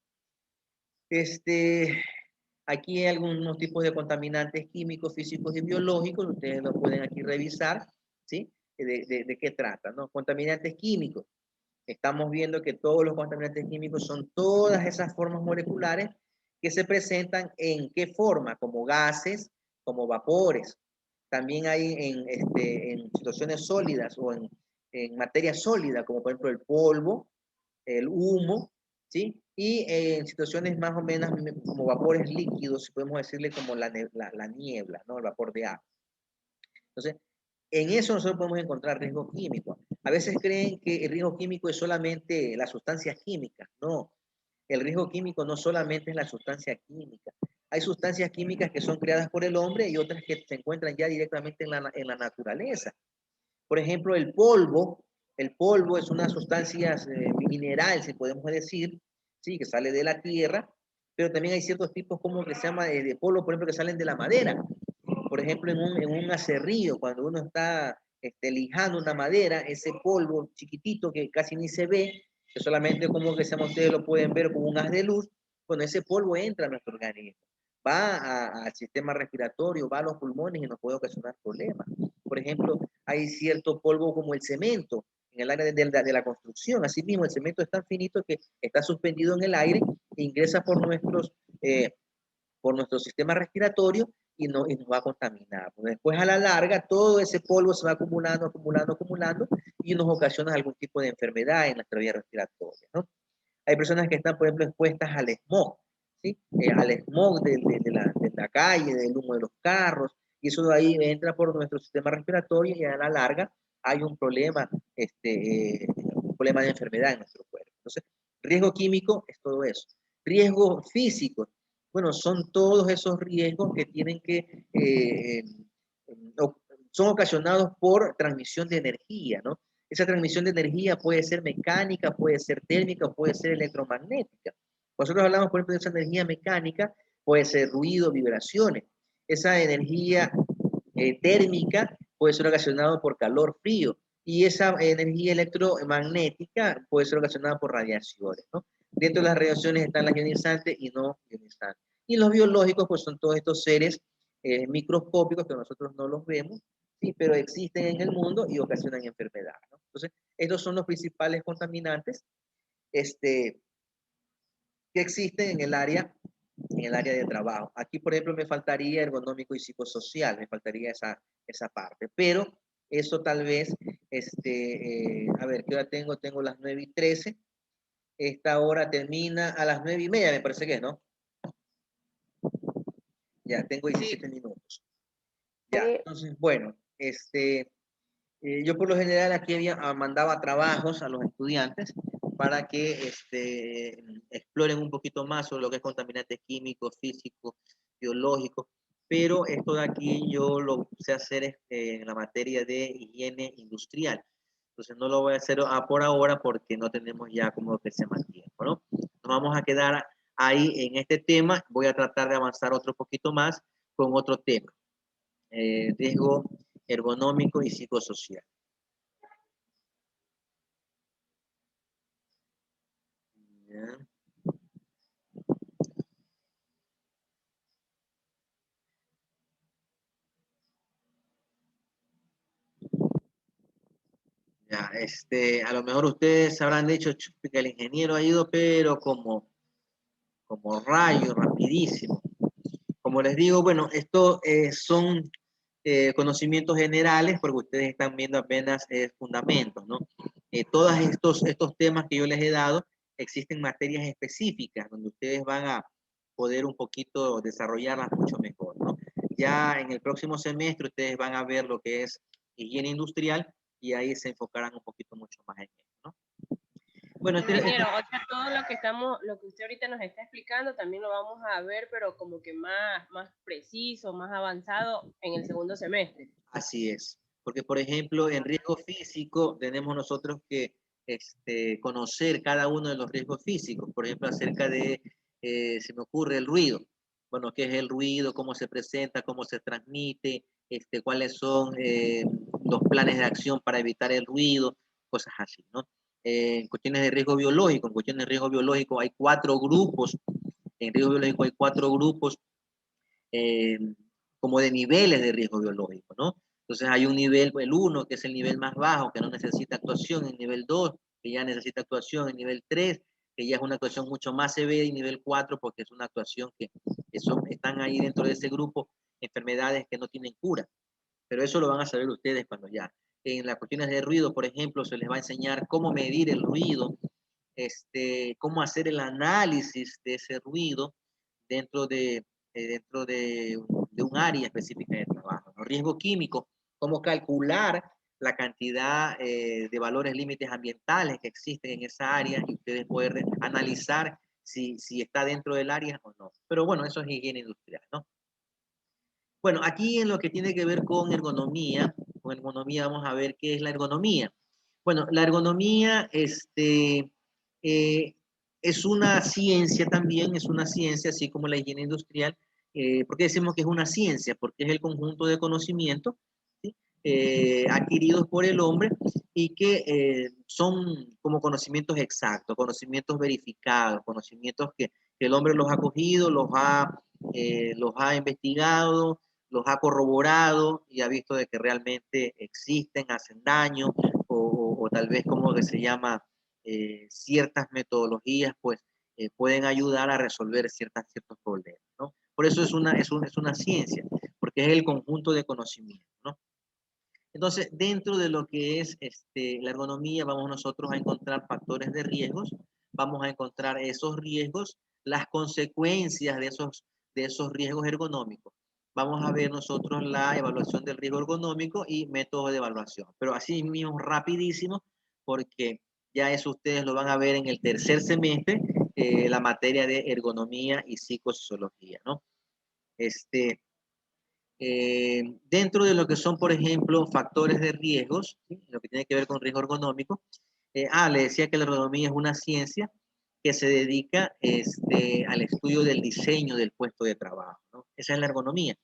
Aquí hay algunos tipos de contaminantes químicos, físicos y biológicos, ustedes lo pueden aquí revisar, ¿sí? ¿De qué trata, no? Contaminantes químicos. Estamos viendo que todos los contaminantes químicos son todas esas formas moleculares que se presentan en qué forma, como gases, como vapores. También hay en situaciones sólidas o en materia sólida, como por ejemplo el polvo, el humo, ¿sí? Y en situaciones más o menos como vapores líquidos, podemos decirle como la niebla, ¿no? El vapor de agua. Entonces, en eso nosotros podemos encontrar riesgo químico. A veces creen que el riesgo químico es solamente las sustancias químicas. No, el riesgo químico no solamente es la sustancia química. Hay sustancias químicas que son creadas por el hombre y otras que se encuentran ya directamente en la naturaleza. Por ejemplo, el polvo es una sustancia mineral, si podemos decir, ¿sí? Que sale de la tierra, pero también hay ciertos tipos como que se llama de polvo, por ejemplo, que salen de la madera. Por ejemplo, en un aserrío, cuando uno está lijando una madera, ese polvo chiquitito que casi ni se ve, que solamente como que seamos ustedes lo pueden ver con un haz de luz, cuando ese polvo entra a nuestro organismo, va al sistema respiratorio, va a los pulmones y nos puede ocasionar problemas. Por ejemplo, hay cierto polvo como el cemento en el área de la construcción. Asimismo, el cemento es tan finito que está suspendido en el aire e ingresa por nuestro sistema respiratorio y nos va a contaminar. Después, a la larga, todo ese polvo se va acumulando, acumulando, acumulando y nos ocasiona algún tipo de enfermedad en nuestra vía respiratoria, ¿no? Hay personas que están, por ejemplo, expuestas al smog, ¿sí? Al smog de la calle, del humo de los carros, y eso de ahí entra por nuestro sistema respiratorio y a la larga hay un problema de enfermedad en nuestro cuerpo. Entonces, riesgo químico es todo eso. Riesgo físico, bueno, son todos esos riesgos que tienen son ocasionados por transmisión de energía, ¿no? Esa transmisión de energía puede ser mecánica, puede ser térmica, puede ser electromagnética. Nosotros hablamos, por ejemplo, de esa energía mecánica, puede ser ruido, vibraciones. Esa energía térmica puede ser ocasionada por calor, frío. Y esa energía electromagnética puede ser ocasionada por radiaciones, ¿no? Dentro de las radiaciones están las ionizantes y no ionizantes. Y los biológicos, pues son todos estos seres microscópicos que nosotros no los vemos, ¿sí? Pero existen en el mundo y ocasionan enfermedad, ¿no? Entonces, estos son los principales contaminantes que existen en el área en el área de trabajo. Aquí, por ejemplo, me faltaría ergonómico y psicosocial, me faltaría esa parte, pero eso tal vez, a ver, ¿qué hora tengo? Tengo las 9:13, esta hora termina a las 9:30, me parece que es, ¿no? Ya, tengo 17 minutos. Ya, entonces, bueno, yo por lo general aquí mandaba trabajos a los estudiantes para que exploren un poquito más sobre lo que es contaminantes químicos, físicos, biológicos, pero esto de aquí yo lo sé hacer en la materia de higiene industrial. Entonces no lo voy a hacer por ahora porque no tenemos ya como que se más tiempo, ¿no? Nos vamos a quedar ahí en este tema. Voy a tratar de avanzar otro poquito más con otro tema. Riesgo ergonómico y psicosocial. ¿Ya? Ya, a lo mejor ustedes habrán dicho que el ingeniero ha ido, pero como rayo, rapidísimo. Como les digo, bueno, esto son conocimientos generales, porque ustedes están viendo apenas fundamentos, ¿no? Todos estos temas que yo les he dado, existen materias específicas donde ustedes van a poder un poquito desarrollarlas mucho mejor, ¿no? Ya en el próximo semestre ustedes van a ver lo que es higiene industrial y ahí se enfocarán un poquito mucho más en eso, ¿no? Bueno, ingeniero, o sea, todo lo que usted ahorita nos está explicando, también lo vamos a ver, pero como que más preciso, más avanzado en el segundo semestre. Así es, porque por ejemplo, en riesgo físico tenemos nosotros que conocer cada uno de los riesgos físicos, por ejemplo, acerca de, se me ocurre, el ruido. Bueno, ¿qué es el ruido? ¿Cómo se presenta? ¿Cómo se transmite? ¿Cuáles son los planes de acción para evitar el ruido? Cosas así, ¿no? En cuestiones de riesgo biológico, en cuestiones de riesgo biológico hay 4 grupos, en riesgo biológico hay 4 grupos eh, como de niveles de riesgo biológico, ¿no? Entonces hay un nivel, el 1, que es el nivel más bajo, que no necesita actuación, el nivel 2, que ya necesita actuación, el nivel 3, que ya es una actuación mucho más severa, y nivel 4, porque es una actuación que están ahí dentro de ese grupo enfermedades que no tienen cura. Pero eso lo van a saber ustedes cuando ya. En las cuestiones de ruido, por ejemplo, se les va a enseñar cómo medir el ruido, cómo hacer el análisis de ese ruido dentro de un área específica de trabajo, ¿no? Riesgo químico, cómo calcular la cantidad de valores límites ambientales que existen en esa área y ustedes pueden analizar si está dentro del área o no. Pero bueno, eso es higiene industrial, ¿no? Bueno, aquí en lo que tiene que ver con ergonomía vamos a ver qué es la ergonomía. Bueno, la ergonomía es una ciencia también, es una ciencia, así como la higiene industrial. ¿Por qué decimos que es una ciencia? Porque es el conjunto de conocimientos, ¿sí? Adquiridos por el hombre y que son como conocimientos exactos, conocimientos verificados, conocimientos que el hombre los ha cogido, los ha investigado, los ha corroborado y ha visto de que realmente existen, hacen daño, o tal vez como que se llama, ciertas metodologías, pues pueden ayudar a resolver ciertos problemas, ¿no? Por eso es una ciencia, porque es el conjunto de conocimientos, ¿no? Entonces, dentro de lo que es la ergonomía, vamos nosotros a encontrar factores de riesgos, vamos a encontrar esos riesgos, las consecuencias de esos riesgos ergonómicos. Vamos a ver nosotros la evaluación del riesgo ergonómico y métodos de evaluación. Pero así mismo, rapidísimo, porque ya eso ustedes lo van a ver en el tercer semestre, la materia de ergonomía y psicosociología, ¿no? Dentro de lo que son, por ejemplo, factores de riesgos, ¿sí? Lo que tiene que ver con riesgo ergonómico. Le decía que la ergonomía es una ciencia que se dedica al estudio del diseño del puesto de trabajo, ¿no? Esa es la ergonomía.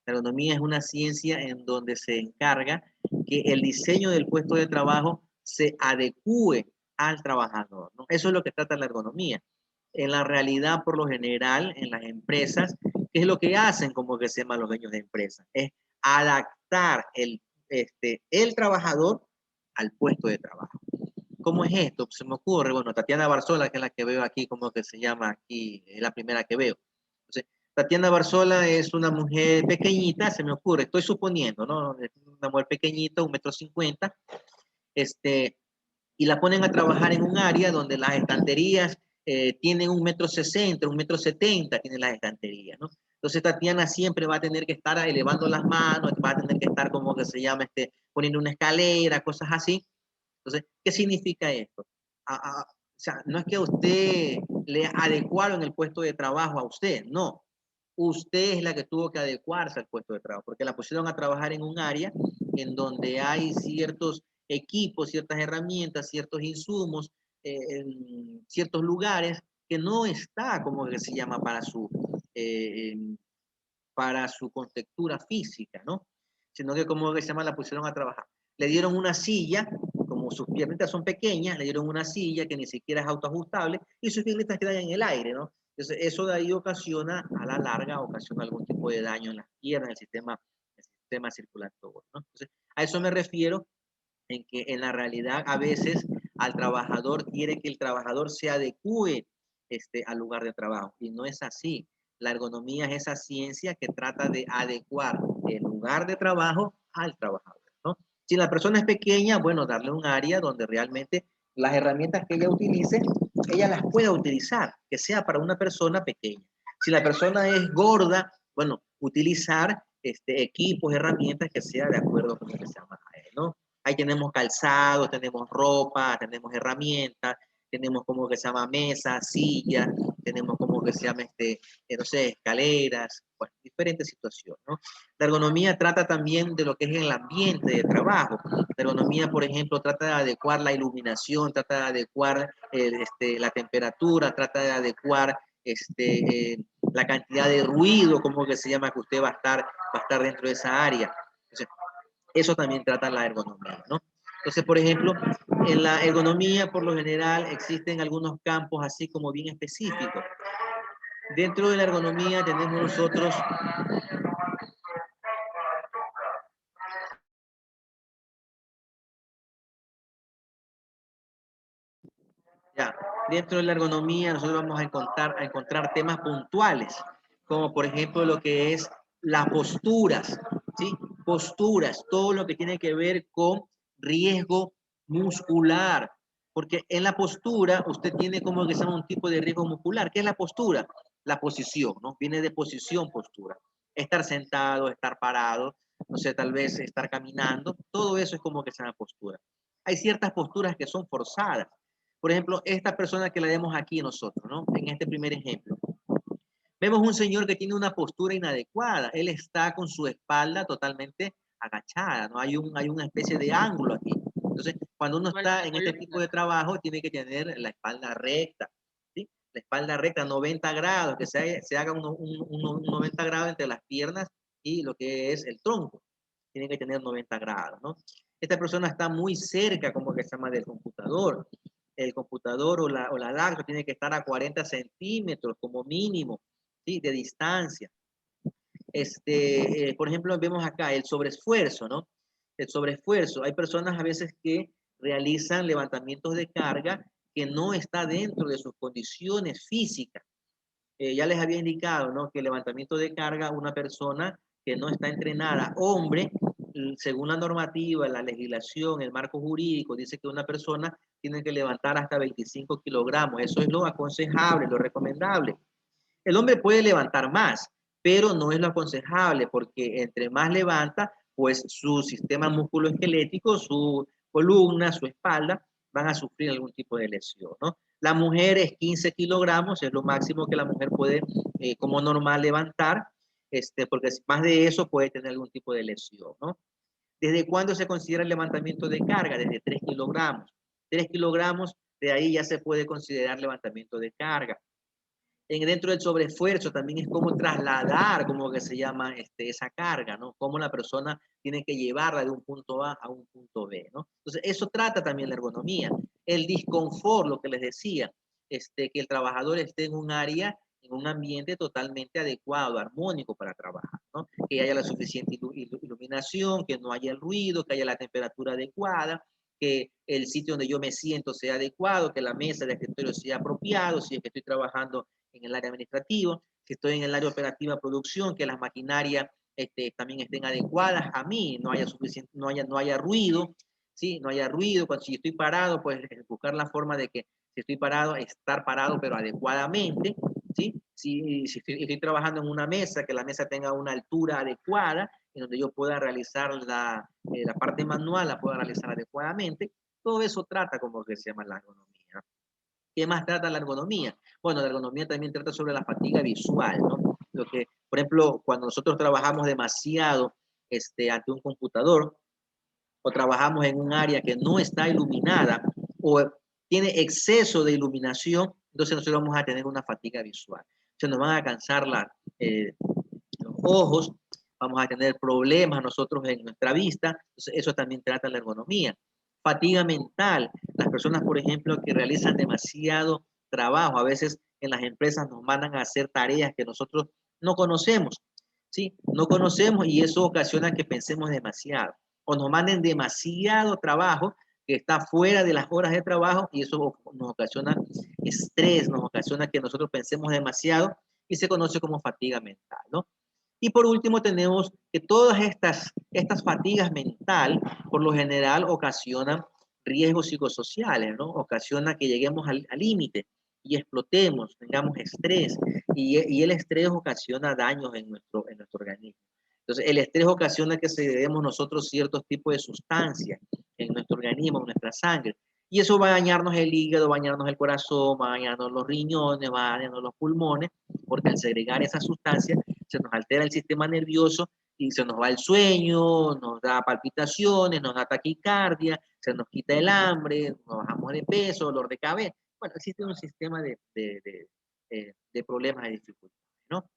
La ergonomía es una ciencia en donde se encarga que el diseño del puesto de trabajo se adecue al trabajador, ¿no? Eso es lo que trata la ergonomía. En la realidad, por lo general, en las empresas, ¿qué es lo que hacen como que se llaman los dueños de empresas? Es adaptar el trabajador al puesto de trabajo. ¿Cómo es esto? Se me ocurre, bueno, Tatiana Barzola, que es la que veo aquí, como que se llama aquí, es la primera que veo. Tatiana Barzola es una mujer pequeñita, se me ocurre, estoy suponiendo, ¿no? Es una mujer pequeñita, 1,50 m, y la ponen a trabajar en un área donde las estanterías tienen 1,60 m, 1,70 m, tienen las estanterías, ¿no? Entonces Tatiana siempre va a tener que estar elevando las manos, va a tener que estar como que se llama, poniendo una escalera, cosas así. Entonces, ¿qué significa esto? O sea, no es que usted le adecuaron el puesto de trabajo a usted, no. Usted es la que tuvo que adecuarse al puesto de trabajo, porque la pusieron a trabajar en un área en donde hay ciertos equipos, ciertas herramientas, ciertos insumos, en ciertos lugares que no está, como que se llama, eh, para su contextura física, ¿no? Sino que, como que se llama, la pusieron a trabajar. Le dieron una silla, como sus piernitas son pequeñas, le dieron una silla que ni siquiera es autoajustable y sus piernitas quedan en el aire, ¿no? Entonces, eso de ahí ocasiona, a la larga, ocasiona algún tipo de daño en las piernas, en el sistema circulatorio, ¿no? Entonces, a eso me refiero, en que en la realidad a veces al trabajador quiere que el trabajador se adecue al lugar de trabajo y no es así. La ergonomía es esa ciencia que trata de adecuar el lugar de trabajo al trabajador, ¿no? Si la persona es pequeña, bueno, darle un área donde realmente las herramientas que ella utilice, ella las pueda utilizar, que sea para una persona pequeña. Si la persona es gorda, bueno, utilizar equipos, herramientas que sea de acuerdo con lo que se llama a él, ¿no? Ahí tenemos calzado, tenemos ropa, tenemos herramientas, tenemos como que se llama mesa, silla, tenemos como que se llama, no sé, escaleras, bueno, diferentes situaciones, ¿no? La ergonomía trata también de lo que es el ambiente de trabajo. La ergonomía, por ejemplo, trata de adecuar la iluminación, trata de adecuar la temperatura, trata de adecuar la cantidad de ruido, como que se llama, que usted va a estar dentro de esa área. Entonces, eso también trata la ergonomía, ¿no? Entonces, por ejemplo, en la ergonomía, por lo general, existen algunos campos así como bien específicos. Dentro de la ergonomía tenemos nosotros ya, dentro de la ergonomía nosotros vamos a encontrar temas puntuales, como por ejemplo lo que es las posturas, ¿sí? Posturas, todo lo que tiene que ver con riesgo muscular, porque en la postura usted tiene como que se llama un tipo de riesgo muscular. ¿Qué es la postura? La posición, ¿no? Viene de posición, postura. Estar sentado, estar parado, no sé, tal vez estar caminando, todo eso es como que se llama postura. Hay ciertas posturas que son forzadas. Por ejemplo, esta persona que la vemos aquí nosotros, ¿no? En este primer ejemplo. Vemos un señor que tiene una postura inadecuada. Él está con su espalda totalmente agachada, ¿no? Hay una especie de ángulo aquí. Entonces, cuando uno está en este tipo de trabajo, tiene que tener la espalda recta, ¿sí? La espalda recta, 90 grados, que se haga un 90 grados entre las piernas y lo que es el tronco. Tiene que tener 90 grados, ¿no? Esta persona está muy cerca, como que se llama, del computador. El computador o la laptop tiene que estar a 40 centímetros como mínimo, ¿sí? De distancia. Por ejemplo, vemos acá el sobreesfuerzo, ¿no? El sobreesfuerzo. Hay personas a veces que realizan levantamientos de carga que no está dentro de sus condiciones físicas. Ya les había indicado, ¿no? Que el levantamiento de carga, una persona que no está entrenada, hombre, según la normativa, la legislación, el marco jurídico, dice que una persona tiene que levantar hasta 25 kilogramos. Eso es lo aconsejable, lo recomendable. El hombre puede levantar más, pero no es lo aconsejable porque entre más levanta, pues su sistema musculoesquelético, su columna, su espalda, van a sufrir algún tipo de lesión, ¿no? La mujer es 15 kilogramos, es lo máximo que la mujer puede como normal levantar, porque más de eso puede tener algún tipo de lesión, ¿no? ¿Desde cuándo se considera el levantamiento de carga? Desde 3 kilogramos. 3 kilogramos, de ahí ya se puede considerar levantamiento de carga. Dentro del sobreesfuerzo también es como trasladar, como que se llama esa carga, ¿no? Cómo la persona tiene que llevarla de un punto A a un punto B, ¿no? Entonces, eso trata también la ergonomía. El disconfort, lo que les decía, que el trabajador esté en un área, en un ambiente totalmente adecuado, armónico para trabajar, ¿no? Que haya la suficiente iluminación, que no haya el ruido, que haya la temperatura adecuada, que el sitio donde yo me siento sea adecuado, que la mesa de escritorio sea apropiado, si es que estoy trabajando en el área administrativo. si estoy en el área operativa producción, que las maquinarias también estén adecuadas a mí, no haya suficiente, no haya ruido, ¿sí? No haya ruido. Si estoy parado, pues buscar la forma de que si estoy parado, estar parado, pero adecuadamente, ¿sí? Si estoy trabajando en una mesa, que la mesa tenga una altura adecuada, en donde yo pueda realizar la parte manual, la pueda realizar adecuadamente. Todo eso trata como que se llama la ergonomía. ¿Qué más trata la ergonomía? Bueno, la ergonomía también trata sobre la fatiga visual, ¿no? Lo que, por ejemplo, cuando nosotros trabajamos demasiado ante un computador, o trabajamos en un área que no está iluminada, o tiene exceso de iluminación, entonces nosotros vamos a tener una fatiga visual. Se nos van a cansar los ojos, vamos a tener problemas nosotros en nuestra vista, entonces eso también trata la ergonomía. Fatiga mental, las personas, por ejemplo, que realizan demasiado trabajo, a veces en las empresas nos mandan a hacer tareas que nosotros no conocemos, ¿sí? No conocemos y eso ocasiona que pensemos demasiado, o nos manden demasiado trabajo que está fuera de las horas de trabajo y eso nos ocasiona estrés, nos ocasiona que nosotros pensemos demasiado y se conoce como fatiga mental, ¿no? Y por último tenemos que todas estas fatigas mental, por lo general, ocasionan riesgos psicosociales, ¿no? Ocasiona que lleguemos al límite y explotemos, tengamos estrés, y el estrés ocasiona daños en nuestro organismo. Entonces, el estrés ocasiona que se demos nosotros ciertos tipos de sustancias en nuestro organismo, en nuestra sangre, y eso va a dañarnos el hígado, va a dañarnos el corazón, va a dañarnos los riñones, va a dañarnos los pulmones, porque al segregar esas sustancias se nos altera el sistema nervioso y se nos va el sueño, nos da palpitaciones, nos da taquicardia, se nos quita el hambre, nos bajamos de peso, dolor de cabeza. Bueno, existe un sistema de problemas, de dificultades, ¿no?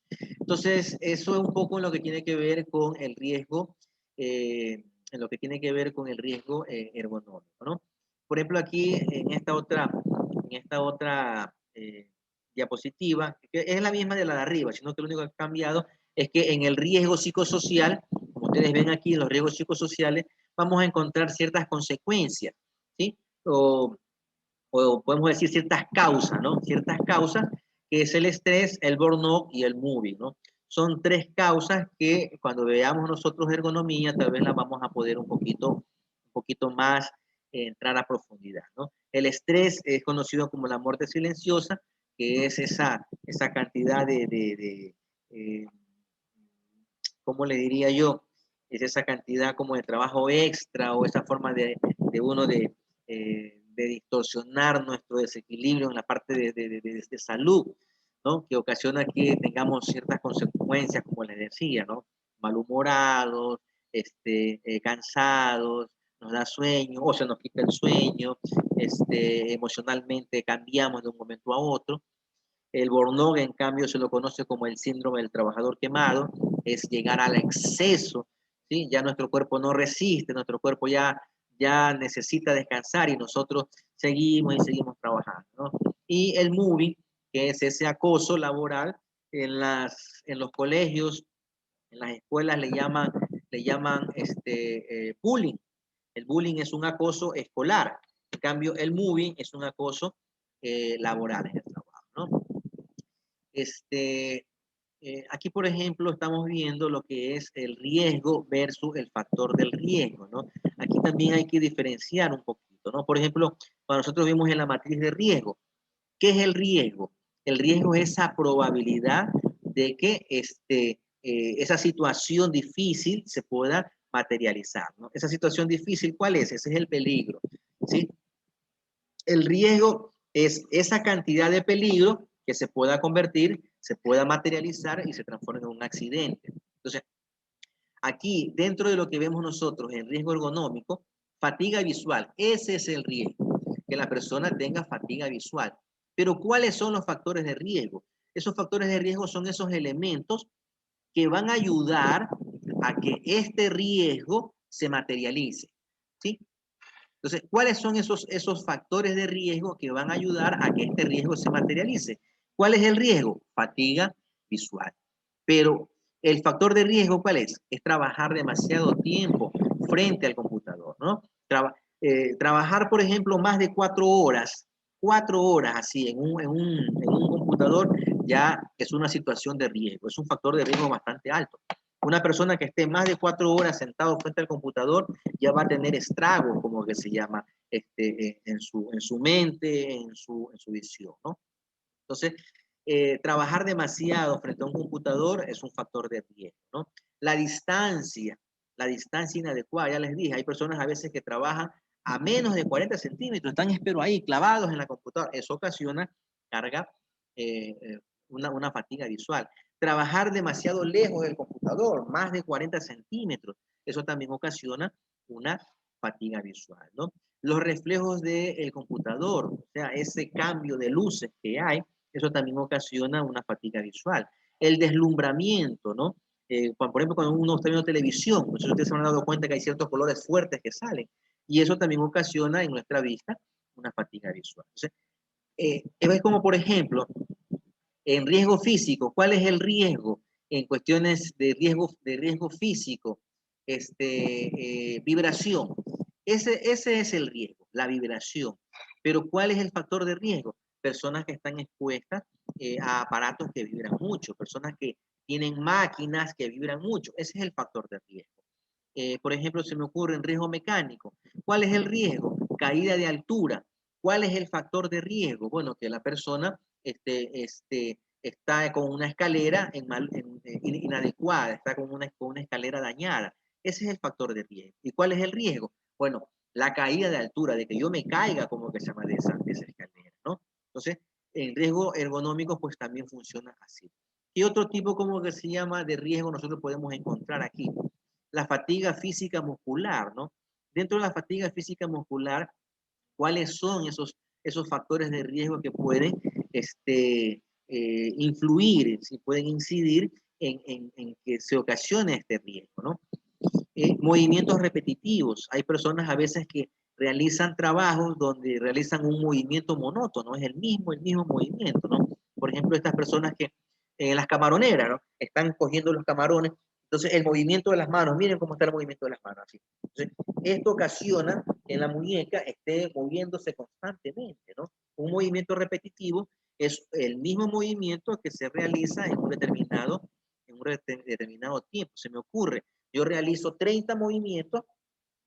Entonces, eso es un poco en lo que tiene que ver con el riesgo, en lo que tiene que ver con el riesgo ergonómico, ¿no? Por ejemplo, aquí en esta otra diapositiva, que es la misma de la de arriba, sino que lo único que ha cambiado es que en el riesgo psicosocial, como ustedes ven aquí, en los riesgos psicosociales, vamos a encontrar ciertas consecuencias, ¿sí? O podemos decir ciertas causas, ¿no? Ciertas causas, que es el estrés, el burnout y el moving, ¿no? Son tres causas que cuando veamos nosotros ergonomía, tal vez las vamos a poder un poquito más entrar a profundidad, ¿no? El estrés es conocido como la muerte silenciosa, que es esa cantidad ¿cómo le diría yo? Es esa cantidad como de trabajo extra o esa forma de uno de distorsionar nuestro desequilibrio en la parte de salud, ¿no? Que ocasiona que tengamos ciertas consecuencias, como les decía, ¿no? Malhumorados, cansados, nos da sueño o se nos quita el sueño, emocionalmente cambiamos de un momento a otro. El burnout, en cambio, se lo conoce como el síndrome del trabajador quemado, es llegar al exceso, ¿sí? Ya nuestro cuerpo no resiste, nuestro cuerpo ya necesita descansar y nosotros seguimos y seguimos trabajando, ¿no? Y el moving, que es ese acoso laboral en los colegios, en las escuelas le llaman bullying. El bullying es un acoso escolar, en cambio el moving es un acoso laboral en el trabajo, ¿no? Aquí, por ejemplo, estamos viendo lo que es el riesgo versus el factor del riesgo, ¿no? Aquí también hay que diferenciar un poquito, ¿no? Por ejemplo, cuando nosotros vimos en la matriz de riesgo, ¿qué es el riesgo? El riesgo es esa probabilidad de que esa situación difícil se pueda materializar, ¿no? Esa situación difícil, ¿cuál es? Ese es el peligro, ¿sí? El riesgo es esa cantidad de peligro que se pueda convertir, se pueda materializar y se transforme en un accidente. Entonces, aquí, dentro de lo que vemos nosotros en riesgo ergonómico, fatiga visual, ese es el riesgo, que la persona tenga fatiga visual. Pero, ¿cuáles son los factores de riesgo? Esos factores de riesgo son esos elementos que van a ayudar a que este riesgo se materialice, ¿sí? Entonces, ¿cuáles son esos factores de riesgo que van a ayudar a que este riesgo se materialice? ¿Cuál es el riesgo? Fatiga visual. Pero el factor de riesgo, ¿cuál es? Es trabajar demasiado tiempo frente al computador, ¿no? Trabajar, por ejemplo, más de 4 horas así en un computador ya es una situación de riesgo, es un factor de riesgo bastante alto. Una persona que esté más de 4 horas sentado frente al computador ya va a tener estragos, como que se llama, en su mente, en su visión, ¿no? Entonces, trabajar demasiado frente a un computador es un factor de riesgo, ¿no? La distancia inadecuada, ya les dije, hay personas a veces que trabajan a menos de 40 centímetros, están, espero, ahí, clavados en la computadora. Eso ocasiona carga, una fatiga visual. Trabajar demasiado lejos del computador, más de 40 centímetros, eso también ocasiona una fatiga visual, ¿no? Los reflejos del computador, o sea, ese cambio de luces que hay, eso también ocasiona una fatiga visual. El deslumbramiento, ¿no? Por ejemplo, cuando uno está viendo televisión, pues ustedes se han dado cuenta que hay ciertos colores fuertes que salen, y eso también ocasiona en nuestra vista una fatiga visual. Entonces, es como, por ejemplo, en riesgo físico, ¿cuál es el riesgo en cuestiones de riesgo físico? Vibración. Ese es el riesgo, la vibración. Pero ¿cuál es el factor de riesgo? Personas que están expuestas a aparatos que vibran mucho, personas que tienen máquinas que vibran mucho. Ese es el factor de riesgo. Por ejemplo, se me ocurre en riesgo mecánico. ¿Cuál es el riesgo? Caída de altura. ¿Cuál es el factor de riesgo? Bueno, que la persona está con una escalera inadecuada, está con una escalera dañada. Ese es el factor de riesgo. ¿Y cuál es el riesgo? Bueno, la caída de altura, de que yo me caiga, como que se llama, de esa escalera, ¿no? Entonces, en riesgo ergonómico, pues también funciona así. ¿Qué otro tipo, como que se llama, de riesgo nosotros podemos encontrar aquí? La fatiga física muscular, ¿no? Dentro de la fatiga física muscular, ¿cuáles son esos factores de riesgo que pueden influir, si pueden incidir en que se ocasione este riesgo, ¿no? Movimientos repetitivos. Hay personas a veces que realizan trabajos donde realizan un movimiento monótono, es el mismo movimiento, ¿no? Por ejemplo, estas personas que en las camaroneras, ¿no? Están cogiendo los camarones, entonces el movimiento de las manos, miren cómo está el movimiento de las manos, así. Entonces, esto ocasiona que la muñeca esté moviéndose constantemente, ¿no? Un movimiento repetitivo es el mismo movimiento que se realiza en un determinado tiempo. Se me ocurre, yo realizo 30 movimientos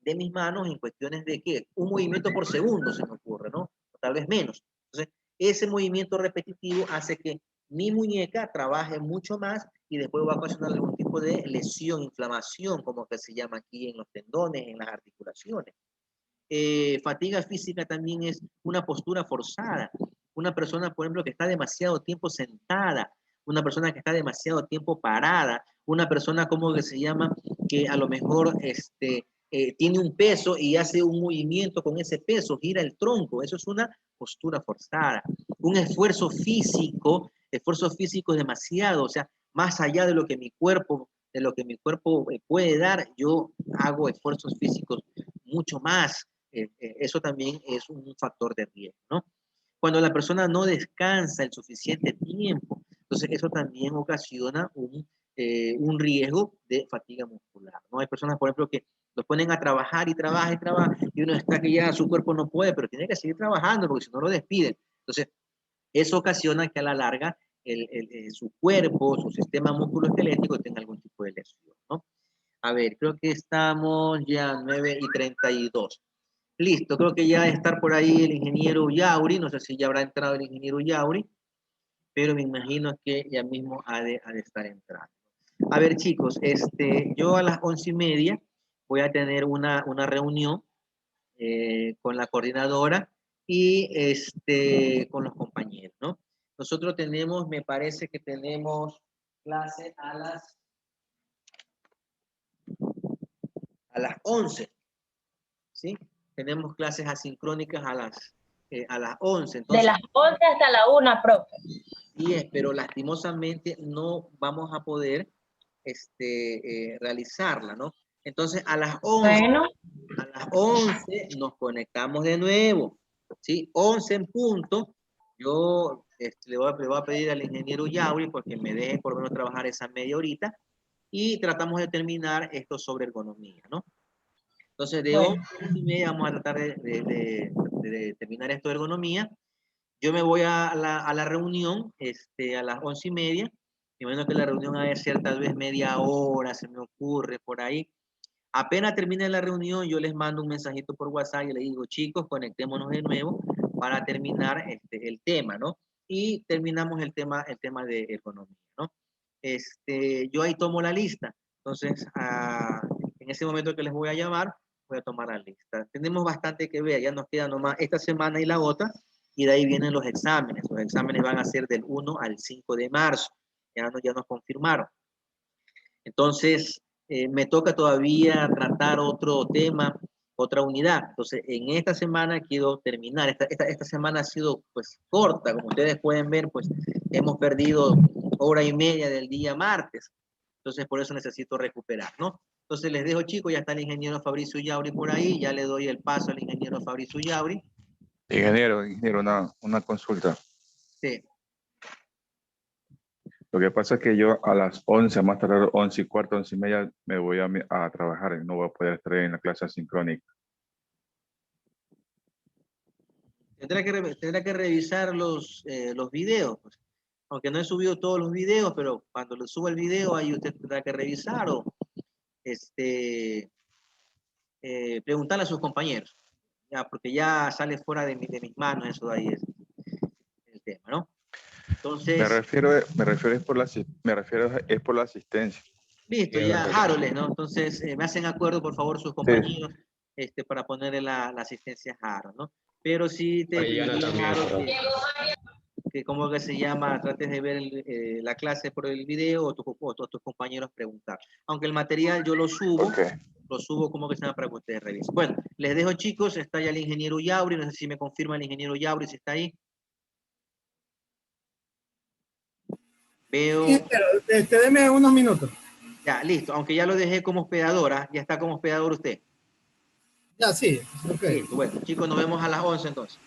de mis manos en cuestiones de ¿qué? Un movimiento por segundo, se me ocurre, ¿no? O tal vez menos. Entonces, ese movimiento repetitivo hace que mi muñeca trabaje mucho más y después va a ocasionar algún tipo de lesión, inflamación, como que se llama aquí en los tendones, en las articulaciones. Fatiga física también es una postura forzada. Una persona, por ejemplo, que está demasiado tiempo sentada, una persona que está demasiado tiempo parada, una persona, como que se llama, que a lo mejor tiene un peso y hace un movimiento con ese peso, gira el tronco, eso es una postura forzada. Un esfuerzo físico es demasiado, o sea, más allá de lo que mi cuerpo puede dar, yo hago esfuerzos físicos mucho más. Eso también es un factor de riesgo, ¿no? Cuando la persona no descansa el suficiente tiempo, entonces eso también ocasiona un riesgo de fatiga muscular, ¿no? Hay personas, por ejemplo, que los ponen a trabajar y trabaja y trabaja, y uno está que ya su cuerpo no puede, pero tiene que seguir trabajando porque si no lo despiden. Entonces, eso ocasiona que a la larga su cuerpo, su sistema musculoesquelético tenga algún tipo de lesión, ¿no? A ver, creo que estamos ya 9:32. Listo, creo que ya estar por ahí el ingeniero Yauri, no sé si ya habrá entrado el ingeniero Yauri, pero me imagino que ya mismo ha de estar entrando. A ver, chicos, yo a las 11:30 voy a tener una reunión con la coordinadora y con los compañeros, ¿no? Nosotros tenemos, me parece que tenemos clase a las 11, ¿sí? Tenemos clases asincrónicas a las 11. Entonces, de las 11 hasta la 1, profe. pero lastimosamente no vamos a poder realizarla, ¿no? Entonces, a las 11, bueno, nos conectamos de nuevo, ¿sí? 11 en punto. Yo le voy a pedir al ingeniero Yauri porque me deje por lo menos trabajar esa media horita y tratamos de terminar esto sobre ergonomía, ¿no? Entonces, de bueno. 11:30 vamos a tratar de terminar esto de ergonomía. Yo me voy a la reunión a las 11:30. Me imagino que la reunión va a ser tal vez media hora, se me ocurre por ahí. Apenas termine la reunión, yo les mando un mensajito por WhatsApp y les digo, chicos, conectémonos de nuevo para terminar el tema, ¿no? Y terminamos el tema de economía, ¿no? Yo ahí tomo la lista. Entonces, en ese momento que les voy a llamar, voy a tomar la lista. Tenemos bastante que ver, ya nos queda nomás esta semana y la otra, y de ahí vienen los exámenes. Los exámenes van a ser del 1 al 5 de marzo. Ya nos confirmaron. Entonces, me toca todavía tratar otro tema, otra unidad. Entonces, en esta semana quiero terminar. Esta semana ha sido pues corta, como ustedes pueden ver, pues hemos perdido hora y media del día martes. Entonces, por eso necesito recuperar, ¿no? Entonces, les dejo, chicos, ya está el ingeniero Fabricio Yauri por ahí. Ya le doy el paso al ingeniero Fabricio Yauri. Ingeniero, una consulta. Sí. Lo que pasa es que yo a las 11, más tarde 11:15, 11:30, me voy a trabajar y no voy a poder estar en la clase asincrónica. Tendrá que revisar los videos, pues. Aunque no he subido todos los videos, pero cuando le suba el video, ahí usted tendrá que revisar o preguntarle a sus compañeros, ya, porque ya sale fuera de mis manos eso de ahí es el tema, ¿no? Entonces, me refiero es por la asistencia. listo, ya, Harold, ¿no? Entonces, me hacen acuerdo, por favor, sus compañeros, para ponerle la asistencia a Harold, ¿no? Pero sí te pediría, Harold, que cómo que se llama, trates de ver la clase por el video o tus compañeros preguntar. Aunque el material yo lo subo, como que se llama para que ustedes revisen. Bueno, les dejo, chicos, está ya el ingeniero Yauri, no sé si me confirma el ingeniero Yauri si está ahí. Veo. Sí, pero deme unos minutos. Ya, listo, aunque ya lo dejé como hospedadora, ya está como hospedador usted. Ya, sí, ok. Listo, bueno, chicos, nos vemos a las 11 entonces.